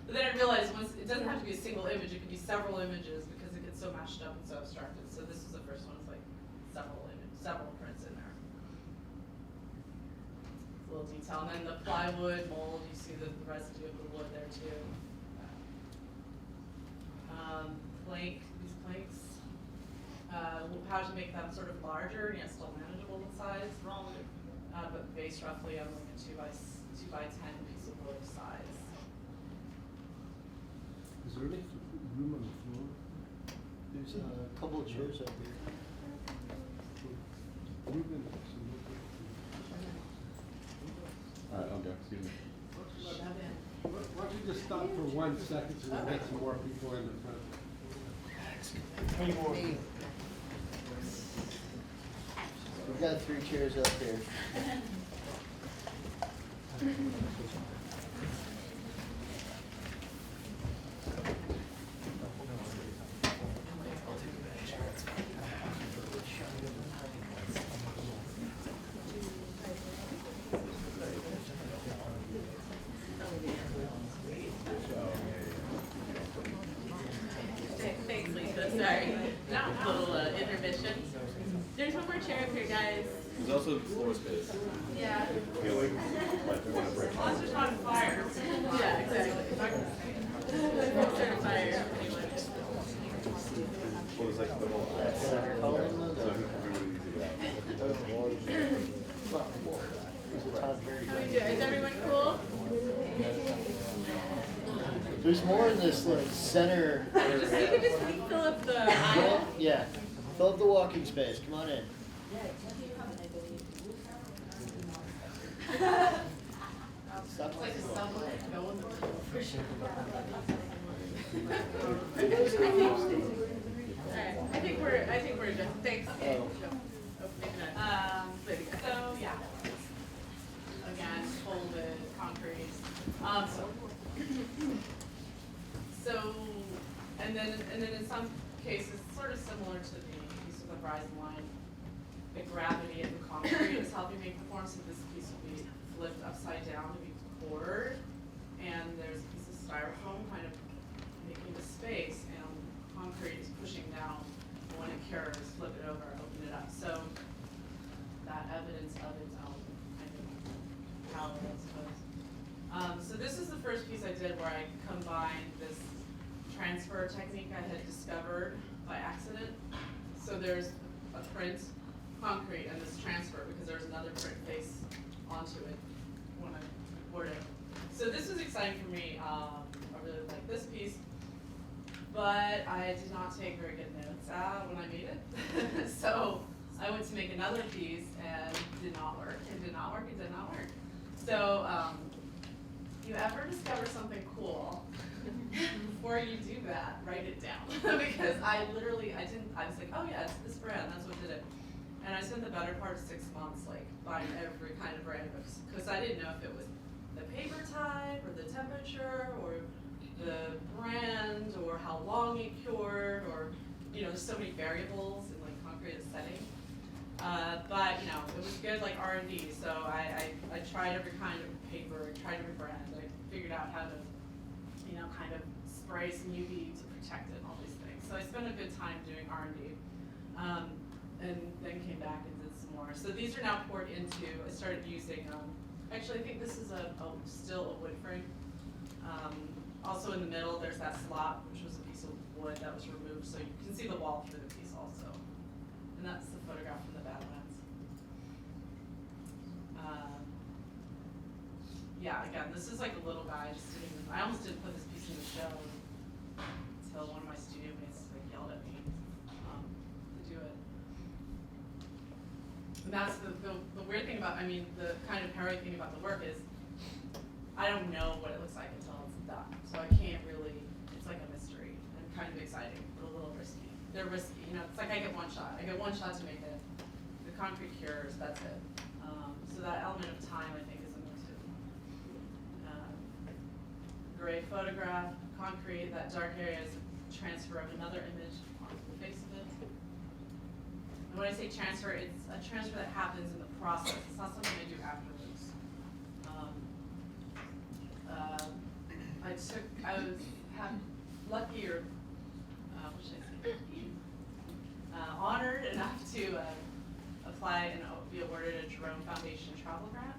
But then I realized it doesn't have to be a single image, it could be several images because it gets so mashed up and so abstracted. So this is the first one, it's like several prints in there. It's a little detail. And then the plywood mold, you see the residue of the wood there too. These planks, how to make them sort of larger and yet still manageable in size. But based roughly on like a 2 by 10 piece of wood size. Is there any room on the floor? There's a couple of chairs up here. All right, okay, excuse me. Why don't you just stop for 1 second so we get some more people in the front? We've got 3 chairs up here. Thanks, Lisa. Sorry. Little intermission. There's one more chair up here, guys. There's also floor space. Yeah. I feel like we want to break. Unless it's on fire. Yeah, exactly. Start a fire. Well, it's like the whole. So everybody needs to get out. How we doing? Is everyone cool? There's more in this like center You area. could just fill up the aisle. Yeah, fill up the walking space. Come on in. Stop. It's like a subway, go in the Alright, I think we're just, thanks. Oh. Maybe not. So, yeah. Again, folded concrete. And then in some cases, sort of similar to the piece of the horizon line, the gravity of the concrete is helping me perform. So this piece will be flipped upside down to be poured, and there's a piece of styrofoam kind of making the space, and concrete is pushing down. And when it cures, flip it over, open it up. So that evidence of its own kind of power, I suppose. So this is the first piece I did where I combined this transfer technique I had discovered by accident. So there's a print concrete and this transfer because there's another print face onto it when I poured it. So this was exciting for me. I really like this piece, but I did not take very good notes when I made it. So I went to make another piece and it did not work. It did not work. It did not work. So if you ever discover something cool, before you do that, write it down. Because I was like, oh yeah, it's this brand, that's what did it. And I spent the better part of 6 months like buying every kind of brand because I didn't know if it was the paper type or the temperature or the brand or how long it cured or, there's so many variables in like concrete setting. But it was good like R&D. So I tried every kind of paper, I tried every brand. I figured out how to, kind of spray some UV to protect it and all these things. So I spent a good time doing R&D. And then came back and did some more. So these are now poured into, I started using, actually I think this is still a wood frame. Also in the middle, there's that slot, which was a piece of wood that was removed, so you can see the wall through the piece also. And that's the photograph from the Badlands. Yeah, again, this is like a little guy just sitting, I almost didn't put this piece in the show until one of my studio mates like yelled at me to do it. And that's the weird thing about, the kind of harrowing thing about the work is I don't know what it looks like until it's done. So I can't really, it's like a mystery and kind of exciting, but a little risky. They're risky, it's like I get one shot. I get one shot to make it. The concrete cures, that's it. So that element of time I think is important. Gray photograph, concrete, that dark area is a transfer of another image onto the face of it. And when I say transfer, it's a transfer that happens in the process. It's not something I do afterwards. I was lucky or, what should I say, honored enough to apply and be awarded a Jerome Foundation travel grant.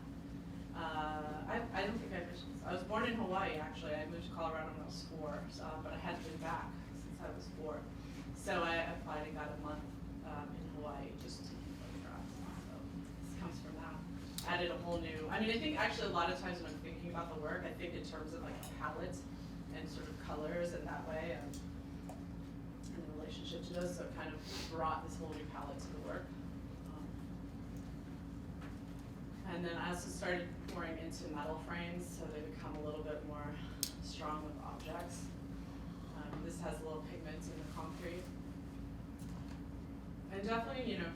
I don't think I mentioned this. I was born in Hawaii, actually. I moved to Colorado when I was 4, but I hadn't been back since I was 4. So I applied and got a month in Hawaii just to keep photographs. So this comes from that. Added a whole new, I think actually a lot of times when I'm thinking about the work, I think in terms of like palette and sort of colors in that way and the relationship to those, so it kind of brought this whole new palette to the work. And then I also started pouring into metal frames so they become a little bit more strong with objects. This has a little pigment in the concrete. And definitely, you know,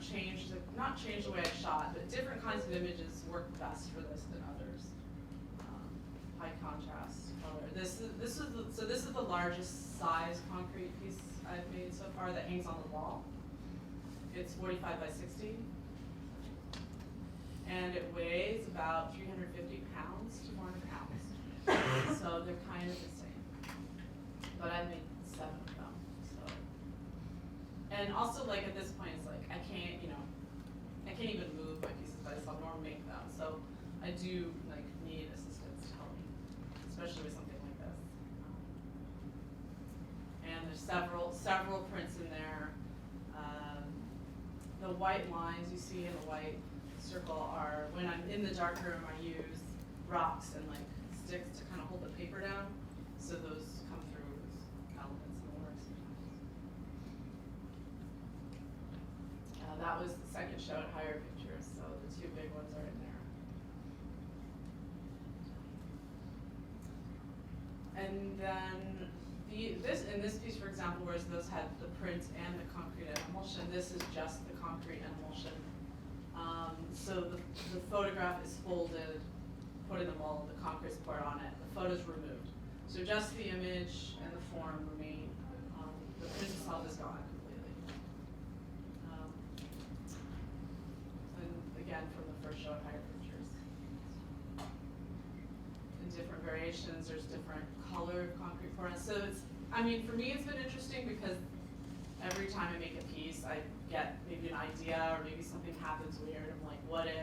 not change the way I shot, but different kinds of images work best for this than others. High contrast color. This is the largest size concrete piece I've made so far that hangs on the wall. It's 45 by 60. And it weighs about 350 pounds to 400 pounds. So they're kind of the same. But I made 7 of them, so. And also, like, at this point, it's like, I can't even move my pieces by myself, nor make them. So I do, like, need assistance to help me, especially with something like this. And there's several prints in there. The white lines you see in the white circle are, when I'm in the darkroom, I use rocks and like sticks to kind of hold the paper down, so those come through as elements in the work sometimes. That was the second show at Higher Pictures, so the 2 big ones are in there. And then this piece, for example, whereas those had the print and the concrete and emulsion, this is just the concrete and emulsion. So the photograph is folded, put in the mold, the concrete's poured on it, the photo's removed. So just the image and the form remain. The print itself is gone completely. And again, from the first show at Higher Pictures. In different variations, there's different colored concrete poured on. So for me it's been interesting because every time I make a piece, I get maybe an idea or maybe something happens weird. I'm like, what if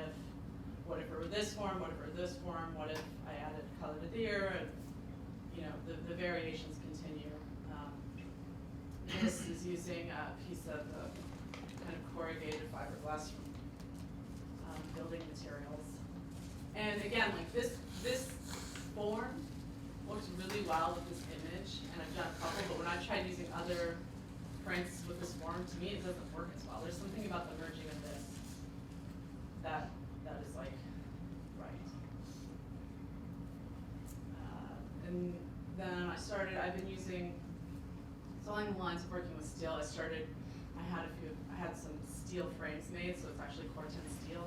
it were this form? What if it were this form? What if I added color to here? And you know, the variations continue. This is using a piece of kind of corrugated fiberglass from building materials. And again, like this form works really well with this image, and I've done a couple, but when I've tried using other prints with this form, to me it doesn't work as well. There's something about the merging of this that is like right. And then I've been using, so along the lines of working with steel, I had some steel frames made, so it's actually Corten steel.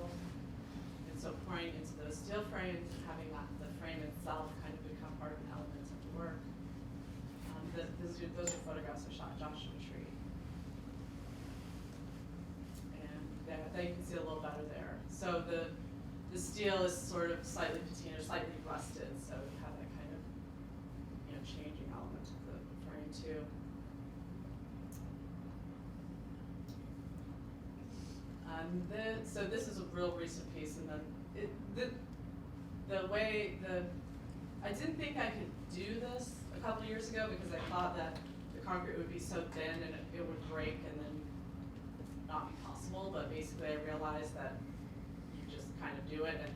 And so pouring into those steel frames and having the frame itself kind of become part of an element of the work. Those are photographs I shot at Joshua Tree. And there you can see a little better there. So the steel is sort of slightly patina, slightly rusted, so you have that kind of, you know, changing element of the frame too. So this is a real recent piece, and then I didn't think I could do this a couple years ago because I thought that the concrete would be so thin and it would break and then not be possible, but basically I realized that you just kind of do it, and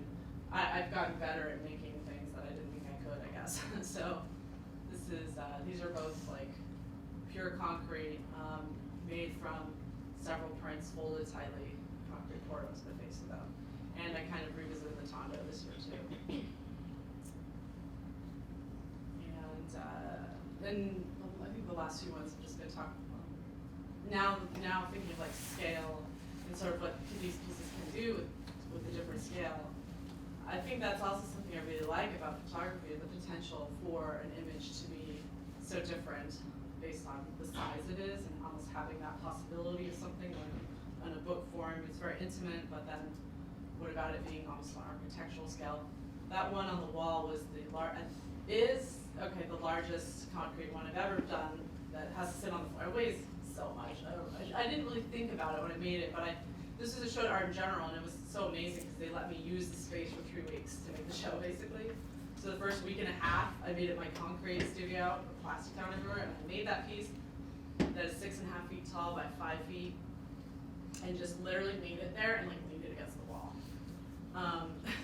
I've gotten better at making things that I didn't think I could, I guess. So these are both like pure concrete, made from several prints folded tightly, concrete poured onto the face of them. And I kind of revisited the Tondo this year too. And I think the last few ones have just been talking about. Now thinking of like scale and sort of what these pieces can do with a different scale. I think that's also something I really like about photography, the potential for an image to be so different based on the size it is, and almost having that possibility of something like on a book form. It's very intimate, but then what about it being almost on architectural scale? That one on the wall was the largest concrete one I've ever done that has to sit on the floor. It weighs so much. I didn't really think about it when I made it, but this was a show at Art in General, and it was so amazing because they let me use the space for 3 weeks to make the show, basically. So the first week and a half, I made it my concrete studio, with plastic down everywhere, and I made that piece that is 6.5 feet tall by 5 feet, and just literally made it there and like leaned it against the wall.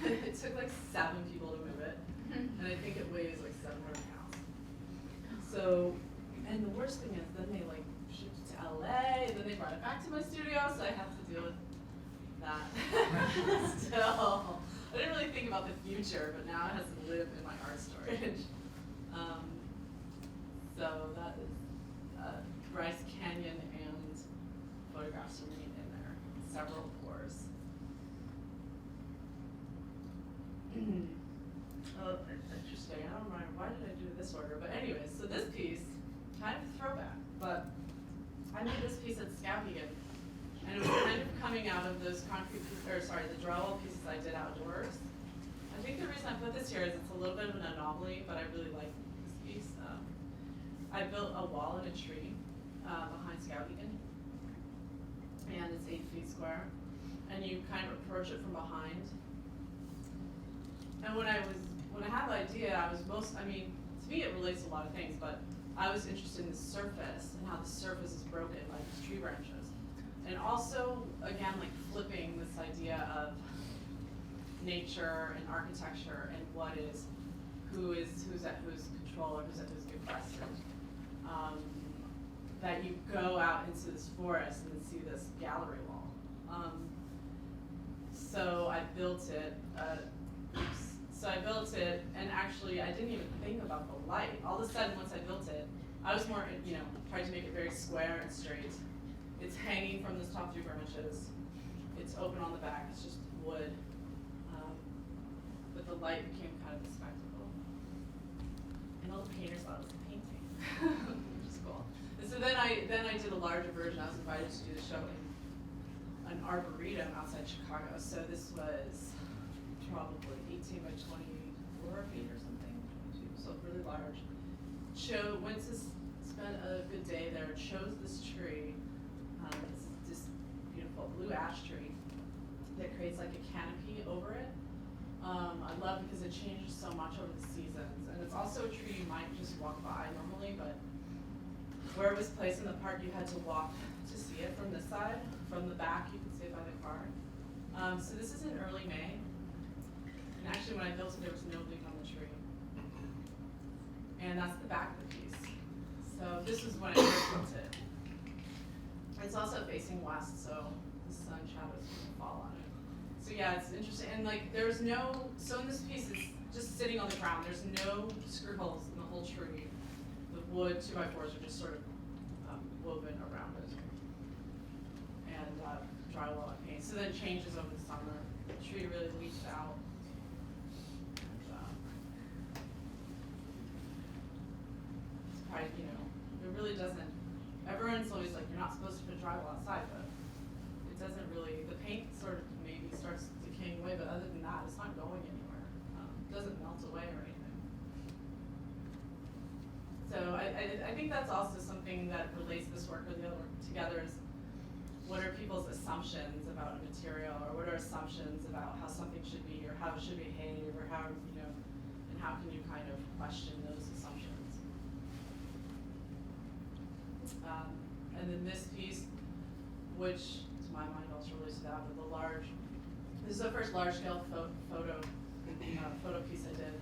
It took like 7 people to move it, and I think it weighs like 700 pounds. So, and the worst thing is then they like shipped it to LA, and then they brought it back to my studio, so I have to deal with that. Still, I didn't about the future, but now it has to live in my art storage. So that is Bryce Canyon and photographs remain in there, several pours. Oh, interesting. I don't remember, why did I do this order? But anyways, so this piece, kind of a throwback, but I made this piece at Skowhegan, and it was kind of coming out of those concrete pieces, or sorry, the drywall pieces I did outdoors. I think the reason I put this here is it's a little bit of an anomaly, but I really like this piece. I built a wall in a tree behind Skowhegan, and it's 8 feet square, and you kind of approach it from behind. And when I had the idea, to me it relates to a lot of things, but I was interested in the surface and how the surface is broken by these tree branches. And also, again, like flipping this idea of nature and architecture and who's at whose control or who's at whose bequest. That you go out into this forest and see this gallery wall. So I built it, and actually I didn't even think about the light. All of a sudden, once I built it, I was more, tried to make it very square and straight. It's hanging from the top 3 branches. It's open on the back, it's just wood. But the light became kind of a spectacle. And all the painters thought it was a painting, which is cool. And so then I did a larger version. I was invited to do the show in an arboretum outside Chicago. So this was probably 18 by 24 feet or something, 22, so really large. Went to spend a good day there, chose this tree, it's this beautiful blue ash tree that creates like a canopy over it. I love it because it changes so much over the seasons, and it's also a tree you might just walk by normally, but where it was placed in the park, you had to walk to see it from this side. From the back, you could see it by the car. So this is in early May. And actually, when I built it, there was no leaf on the tree. And that's the back of the piece. So this is when I first built it. It's also facing west, so the sun shadows will fall on it. So yeah, it's interesting. And like, so in this piece, it's just sitting on the ground. There's no screw holes in the whole tree. The wood 2x4s are just sort of woven around it. And drywall and paint. So then it changes over the summer. The tree really leaves out. It really doesn't, everyone's always like, you're not supposed to put drywall outside, but it doesn't really, the paint sort of maybe starts decaying away, but other than that, it's not going anywhere. It doesn't melt away or anything. So I think that's also something that relates this work or the other work together is, what are people's assumptions about a material, or what are assumptions about how something should be, or how it should behave, or how, and how can you kind of question those assumptions? And then this piece, which to my mind also really stood out, but this is the first large-scale photo piece I did,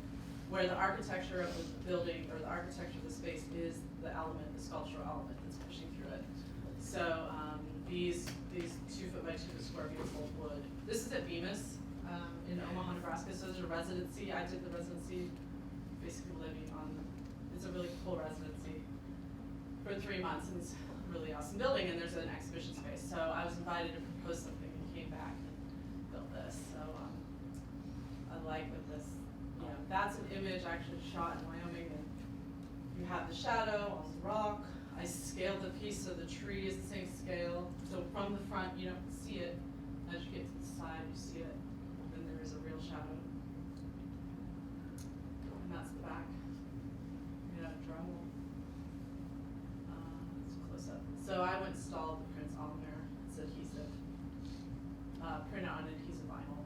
where the architecture of the building, or the architecture of the space is the element, the sculptural element that's pushing through it. So these 2 foot by 2 foot square beautiful wood. This is at Bemis in Omaha, Nebraska. So there's a residency. I did the residency, basically living on. It's a really cool residency for 3 months, and it's a really awesome building. And there's an exhibition space. So I was invited to propose something, and came back and built this. So I like with this. That's an image I actually shot in Wyoming, and you have the shadow on the rock. I scaled the piece so the tree is the same scale. So from the front, you don't see it. As you get to the side, you see it. Then there is a real shadow. And that's the back. Made out of drywall. It's close up. So I went and installed the prints on there. It's adhesive. Print on adhesive vinyl.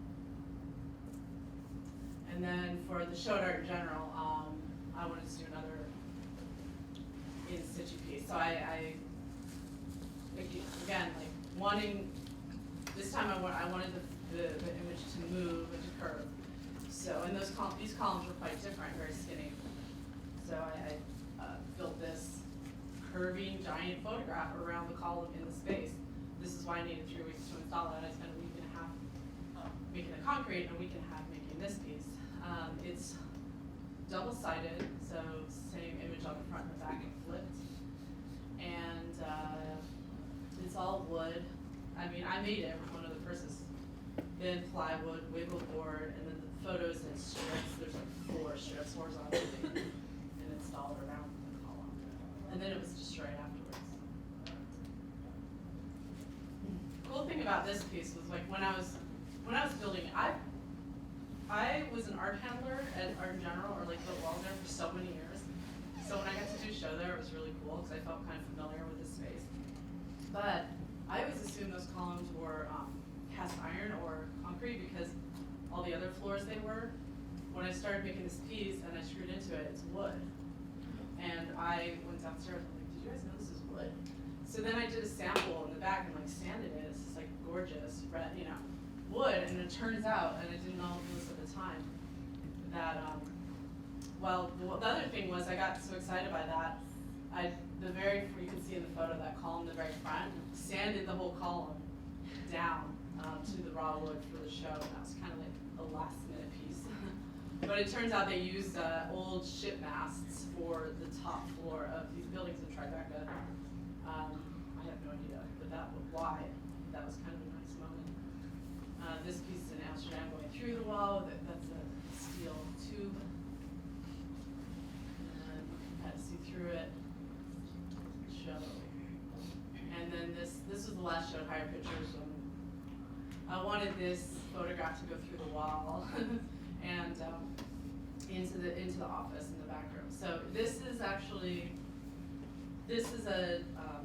And then for the show art in general, I wanted to do another in situ piece. So I again, like wanting, this time I wanted the image to move and to curve. So, and these columns were quite different, very skinny. So I built this curving giant photograph around the column in the space. This is why I needed 3 weeks to install it. I spent a week and a half making the concrete and a week and a half making this piece. it's double-sided, so same image on the front and the back flipped. And it's all wood. I mean, I made every one of the purses. Then plywood, wiggle board, and then the photos in strips. There's like 4 strips horizontally and installed around the column. And then it was just right afterwards. Cool thing about this piece was like when I was building it, I was an art handler at Art in General, or like built walls there for so many years. So when I got to do a show there, it was really cool because I felt kind of familiar with the space. But I always assumed those columns were cast iron or concrete because all the other floors they were. When I started making this piece and I screwed into it, it's wood. And I went downstairs and I'm like, did you guys know this is wood? So then I did a sample in the back and like sanded it. It's just like gorgeous red, you know, wood. And it turns out, and I didn't know this at the time, that well, the other thing was I got so excited by that. You can see in the photo that column, the very front, sanded the whole column down to the raw wood for the show, and that was kind of like a last minute piece. But it turns out they used old ship masts for the top floor of these buildings in Tribeca. I have no idea, but why. That was kind of a nice moment. This piece in Amsterdam going through the wall, that's a steel tube. And you had to see through it. Show. And then this was the last show, higher pictures. I wanted this photograph to go through the wall and into the office in the back room. So this is a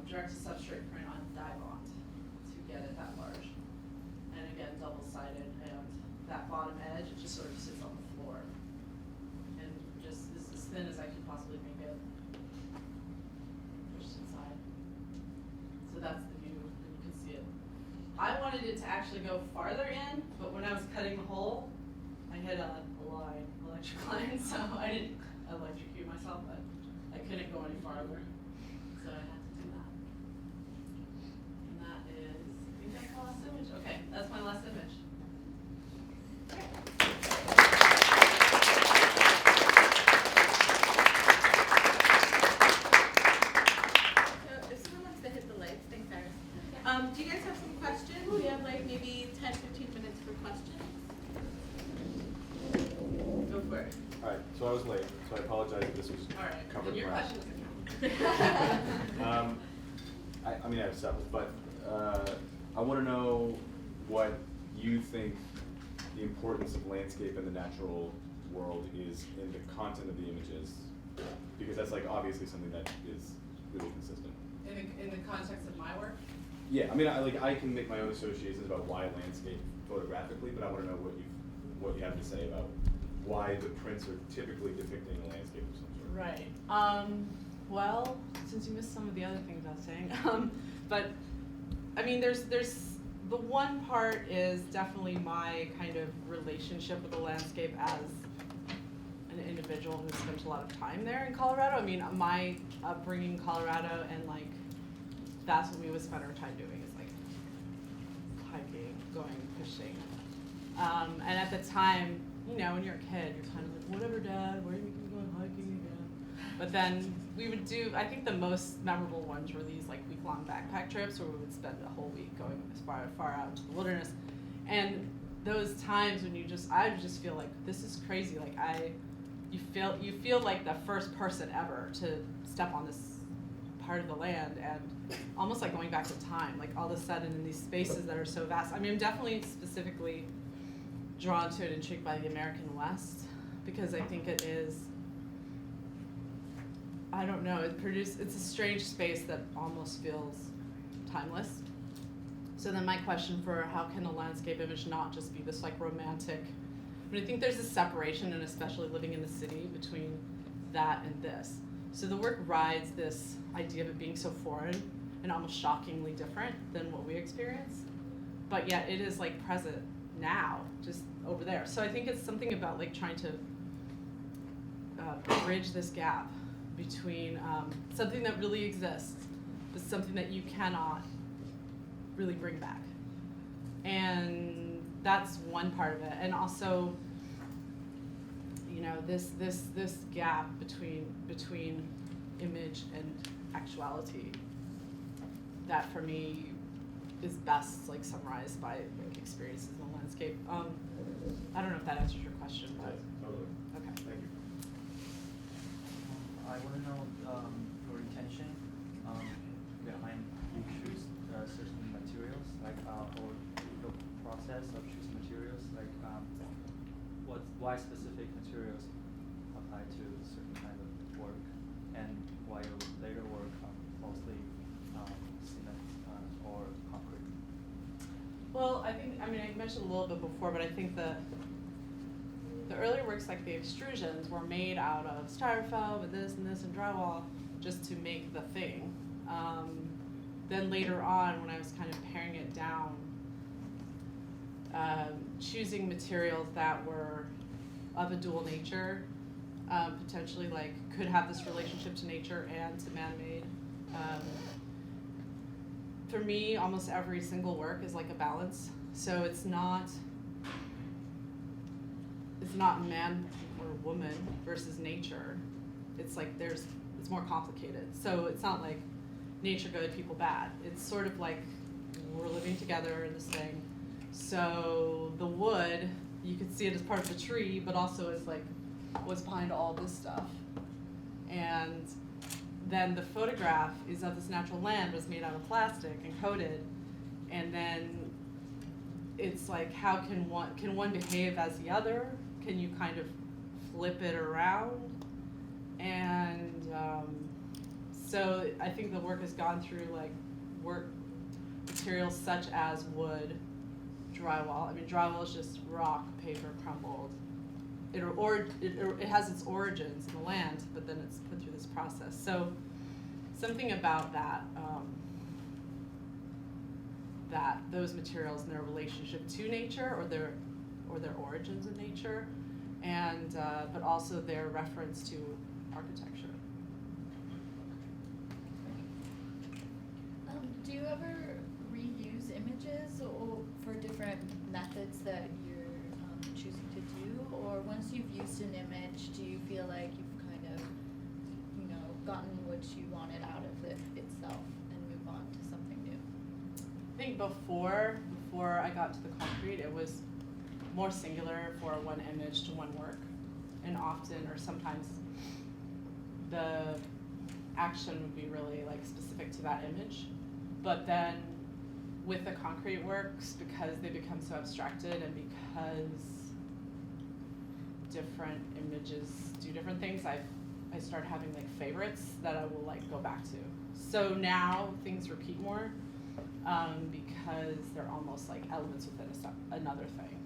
direct to substrate print on dye bond to get it that large. And again, double-sided, and that bottom edge, it just sort of sits on the floor. And just is as thin as I can possibly make it. Pushed inside. So that's the view, and you can see it. I wanted it to actually go farther in, but when I was cutting the hole, I hit a electric line, so I didn't electrocute myself, but I couldn't go any farther. So I had to do that. And that is, I think that's the last image. Okay, that's my last image. So if someone wants to hit the lights, thanks, Iris. Do you guys have some questions? We have like maybe 10, 15 minutes for questions. Go for it. All right, so I was late, so I apologize if this was All right, covered. your last. questions count. I mean, I have several, but I want to know what you think the importance of landscape in the natural world is in the content of the images, because that's like obviously something that is really consistent. In the context of my work? Yeah, I mean, I can make my own associations about why landscape photographically, but I want to know what you have to say about why the prints are typically depicting a landscape of some sort. Right. Well, since you missed some of the other things I was saying, but I mean, there's the one part is definitely my kind of relationship with the landscape as an individual who spent a lot of time there in Colorado. I mean, my upbringing in Colorado, and like that's what we would spend our time doing, is like hiking, going fishing. And at the time, you know, when you're a kid, you're kind of like, whatever, Dad, where are you going hiking again? But then we would do, I think the most memorable ones were these like week-long backpack trips where we would spend a whole week going as far out into the wilderness. And those times when I would just feel like, this is crazy. Like you feel like the first person ever to step on this part of the land, and almost like going back to time, like all of a sudden in these spaces that are so vast. I mean, I'm definitely specifically drawn to it, intrigued by the American West, because I think it is, I don't know, it's a strange space that almost feels timeless. So then my question for how can a landscape image not just be this like romantic, I mean, I think there's a separation, and especially living in the city, between that and this. So the work rides this idea of it being so foreign and almost shockingly different than what we experience, but yet it is like present now, just over there. So I think it's something about like trying to bridge this gap between something that really exists, but something that you cannot really bring back. And that's one part of it. And also, you you know, this gap between image and actuality, that for me is best like summarized by like experiences in the landscape. I don't know if that answers your question, but Totally. okay. Thank you. I want to know your intention behind you choose certain materials, like or the process of choosing materials, like why specific materials apply to certain kind of work, and why your later work mostly cement or concrete. Well, I mentioned a little bit before, but I think the earlier works, like the extrusions, were made out of styrofoam and this and drywall just to make the thing. Then later on, when I was kind of paring it down, choosing materials that were of a dual nature, potentially like could have this relationship to nature and to man-made. For me, almost every single work is like a balance. So it's not man or woman versus nature. It's like it's more complicated. So it's not like nature good, people bad. It's sort of like we're living together in this thing. So the wood, you could see it as part of the tree, but also as like what's behind all this stuff. And then the photograph is of this natural land, was made out of plastic and coated, and then it's like, how can one behave as the other? Can you kind of flip it around? And so I think the work has gone through like materials such as wood, drywall. I mean, drywall is just rock, paper, crumbled. It has its origins in the land, but then it's put through this process. So something about that, those materials and their relationship to nature, or their origins in nature, and but also their reference to architecture. Do you ever reuse images or for different methods that you're choosing to do, or once you've used an image, do you feel like you've kind of, gotten what you wanted out of it itself and move on to something new? I think before I got to the concrete, it was more singular for one image to one work, and often or sometimes the action would be really like specific to that image. But then with the concrete works, because they become so abstracted and because different images do different things, I start having like favorites that I will like go back to. So now things repeat more because they're almost like elements within another thing,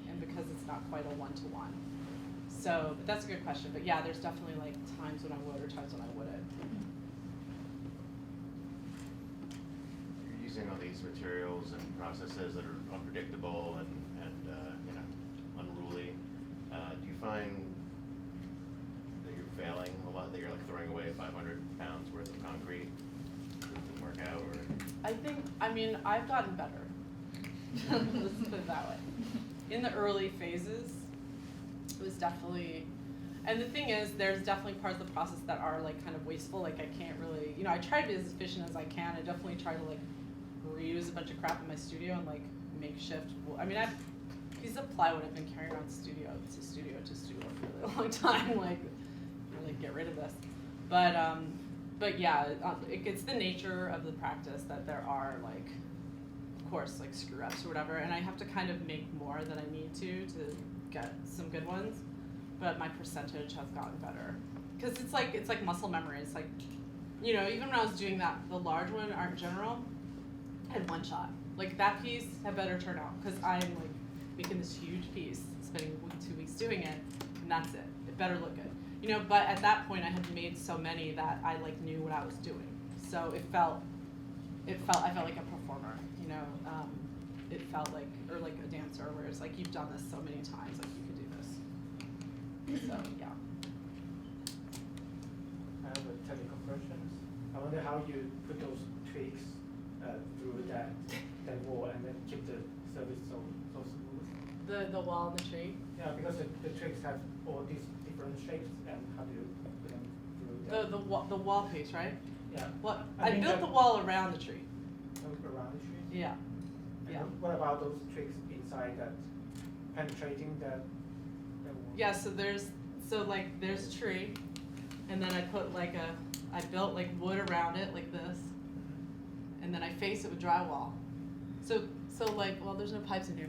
and because it's not quite a one-to-one. So but that's a good question. But yeah, there's definitely like times when I would or times when I wouldn't. You're using all these materials and processes that are unpredictable and unruly. Do you find that you're failing a lot, that you're like throwing away 500 pounds worth of concrete? Didn't work out, or? I've gotten better. Let's put it that way. In the early phases, it was definitely, and the thing is, there's definitely parts of the process that are like kind of wasteful. Like I can't really, I try to be as efficient as I can. I definitely try to like reuse a bunch of crap in my studio and like makeshift. Pieces of plywood I've been carrying around studio to studio for a really long time. Like get rid of this. But yeah, it's the nature of the practice that there are like, of course, like screw ups or whatever, and I have to kind of make more than I need to get some good ones. But my percentage has gotten better because it's like muscle memory. It's like, even when I was doing the large one, Art in General, I had one shot. Like that piece had better turn out because I'm like making this huge piece, spending 2 weeks doing it, and that's it. It better look good. But at that point I had made so many that I like knew what I was doing. So I felt like a performer, it felt like, or like a dancer, where it's like, you've done this so many times, like you could do this. So yeah. I have a technical question. I wonder how you put those tweaks through that wall and then keep the surface so smooth. The wall and the tree? Yeah, because the twigs have all these different shapes, and how do you put them through The wall piece, right? Yeah. What, I I think built that- the wall around the tree. around the tree? Yeah. And Yeah. what about those twigs inside that penetrating the wall? Yeah, so there's a tree, and then I put I built like wood around it like this, and then I face it with drywall. So well, there's no pipes in here.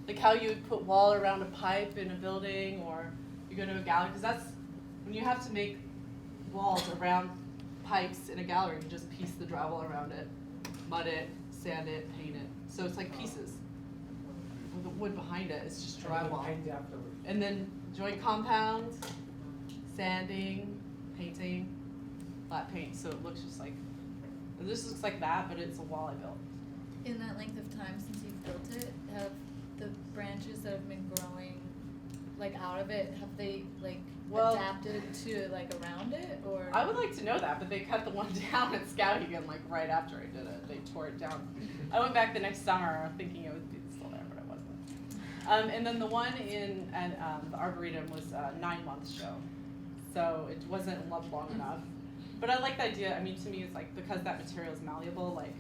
Like how you would put wall around a pipe in a building, or you go to a gallery, because that's when you have to make walls around pipes in a gallery. You just piece the drywall around it, mud it, sand it, paint it. So it's like pieces. With the wood behind it, it's just And then you drywall. paint it afterwards. And then joint compounds, sanding, painting, flat paint, so it looks just like, this looks like that, but it's a wall I built. In that length of time since you've built it, have the branches that have been growing, like out of it, have they like Well- adapted to like around it, or? I would like to know that, but they cut the one down at Skowhegan like right after I did it. They tore it down. I went back the next summer thinking it would be still there, but it wasn't. And then the one in the Arboretum was a 9-month show, so it wasn't loved long enough. But I like the idea. I mean, to me, it's like because that material is malleable, like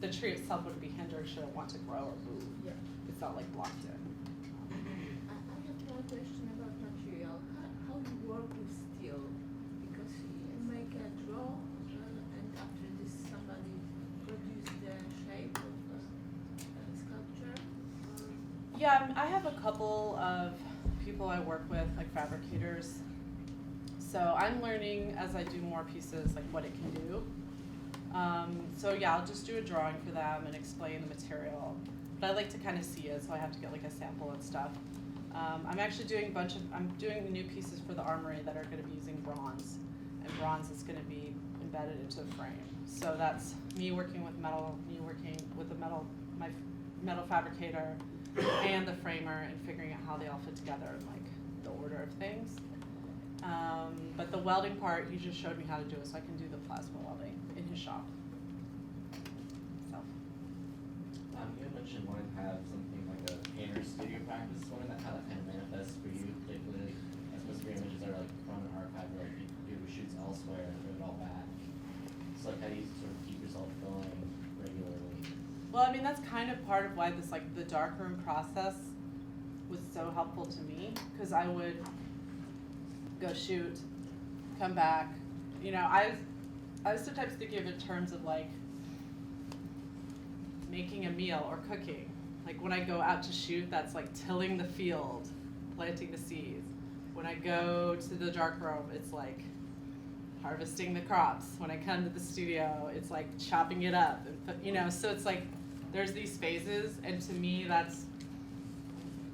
the tree itself wouldn't be hindered should it want to grow or move. Yeah. It's not like blocked in. I have one question about material. How you work with steel? Because you make a draw, and after this somebody produce the shape of the sculpture. Yeah, I have a couple of people I work with, like fabricators. So I'm learning as I do more pieces, like what it can do. So yeah, I'll just do a drawing for them and explain the material. But I like to kind of see it, so I have to get like a sample and stuff. I'm actually doing I'm doing new pieces for the armory that are going to be using bronze. And bronze is going to be embedded into the frame. So that's me working with metal, me working with my metal fabricator and the framer and figuring out how they all fit together and like the order of things. But the welding part, he just showed me how to do it, so I can do the plasma welding in his shop. So. You had mentioned wanting to have something like a painter studio practice. Wondering how that kind of manifests for you, particularly as most of your images are like from an archive or like you do shoots elsewhere and bring it all back. So like how do you sort of keep yourself going regularly? Well, I mean, that's kind of part of why this, like, the darkroom process was so helpful to me, because I would go shoot, come back. You know, I was sometimes thinking of it in terms of, like, making a meal or cooking. Like, when I go out to shoot, that's like tilling the field, planting the seeds. When I go to the darkroom, it's like harvesting the crops. When I come to the studio, it's like chopping it up. And, you know, so it's like there's these phases, and to me, that's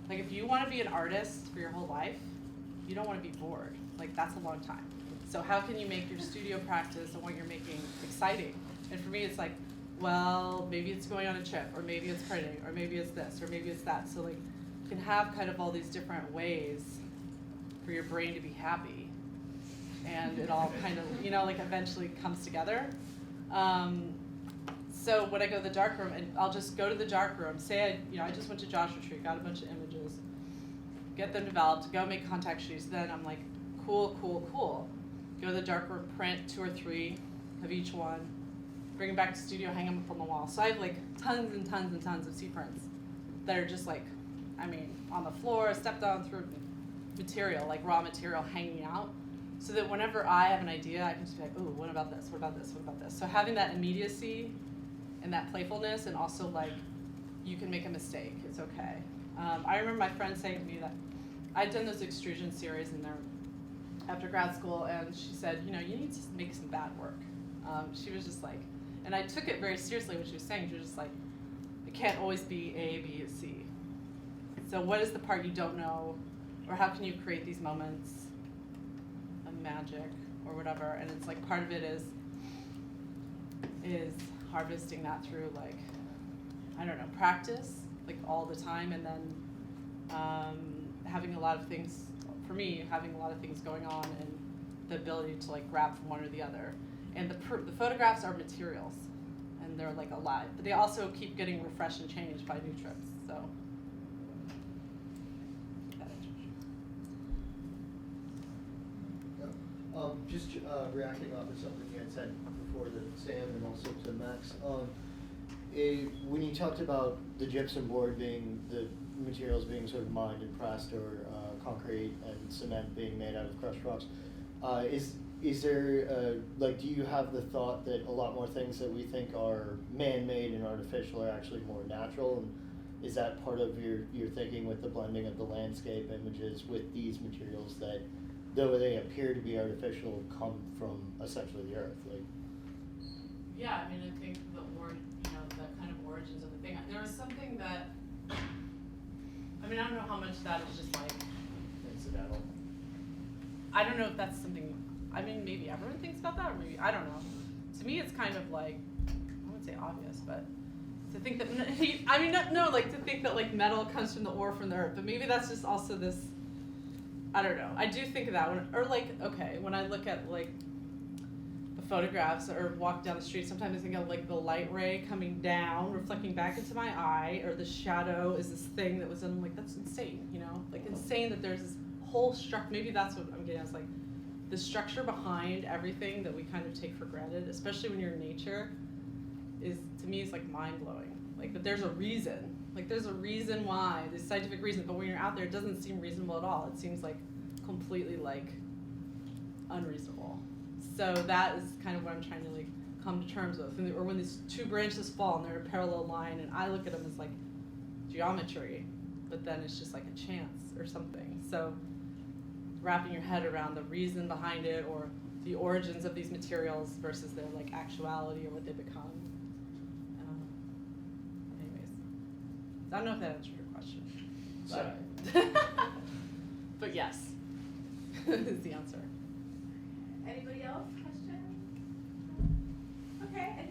like if you want to be an artist for your whole life, you don't want to be bored. Like that's a long time. So how can you make your studio practice and what you're making exciting? And for me, it's like, well, maybe it's going on a trip, or maybe it's printing, or maybe it's this, or maybe it's that. So like you can have kind of all these different ways for your brain to be happy. And it all kind of, you know, like eventually comes together. So when I go to the darkroom, and I'll just go to the darkroom, say I just went to Joshua Tree, got a bunch of images, get them developed, go make contact sheets. Then I'm like, cool. Go to the darkroom, print 2 or 3 of each one, bring them back to the studio, hang them up on the wall. So I have like tons and tons and tons of C-prints that are just like, I mean, on the floor, stepped on through material, like raw material hanging out. So that whenever I have an idea, I can just be like, ooh, what about this? What about this? What about this? So having that immediacy and that playfulness, and also like, you can make a mistake, it's okay. I remember my friend saying to me that I'd done this extrusion series in there after grad school, and she said, you know, you need to make some bad work. She was just like, and I took it very seriously what she was saying. She was just like, it can't always be A, B, and C. So what is the part you don't know, or how can you create these moments of magic or whatever? And it's like part of it is harvesting that through like, I don't know, practice, like all the time, and then having a lot of things, for me, having a lot of things going on and the ability to like grab from one or the other. And the photographs are materials, and they're like alive, but they also keep getting refreshed and changed by new trips, so. Just reacting off of something you had said before to Sam and also to Max. When you talked about the gypsum board being the materials being sort of mined and pressed, or concrete and cement being made out of crushed rocks, is there like, do you have the thought that a lot more things that we think are man-made and artificial are actually more natural? And is that part of your thinking with the blending of the landscape images with these materials that, though they appear to be artificial, come from essentially the earth? Like, Yeah, I mean, I think the kind of origins of the thing. There was something that, I mean, I don't know how much that is just like incidental. I don't know if that's something, I mean, maybe everyone thinks about that, or maybe, I don't know. To me, it's kind of like, I wouldn't say obvious, but to think that, I mean, no, like to think that like metal comes from the ore from the earth, but maybe that's just also this, I don't know. I do think of that when, or like, okay, when I look at like the photographs or walk down the street, sometimes I think of like the light ray coming down, reflecting back into my eye, or the shadow is this thing that was in, like, that's insane, you know? Like insane that there's this whole structure, maybe that's what I'm getting at, is like the structure behind everything that we kind of take for granted, especially when you're in nature, is, to me, is like mind-blowing. Like, but there's a reason. Like, there's a reason why, there's scientific reason, but when you're out there, it doesn't seem reasonable at all. It seems like completely like unreasonable. So that is kind of what I'm trying to like come to terms with. Or when these two branches fall and they're in a parallel line, and I look at them as like geometry, but then it's just like a chance or something. So wrapping your head around the reason behind it, or the origins of these materials versus their like actuality or what they become. Anyways, I don't know if that answered your question. But yes, is the answer. Anybody else? Question? Okay.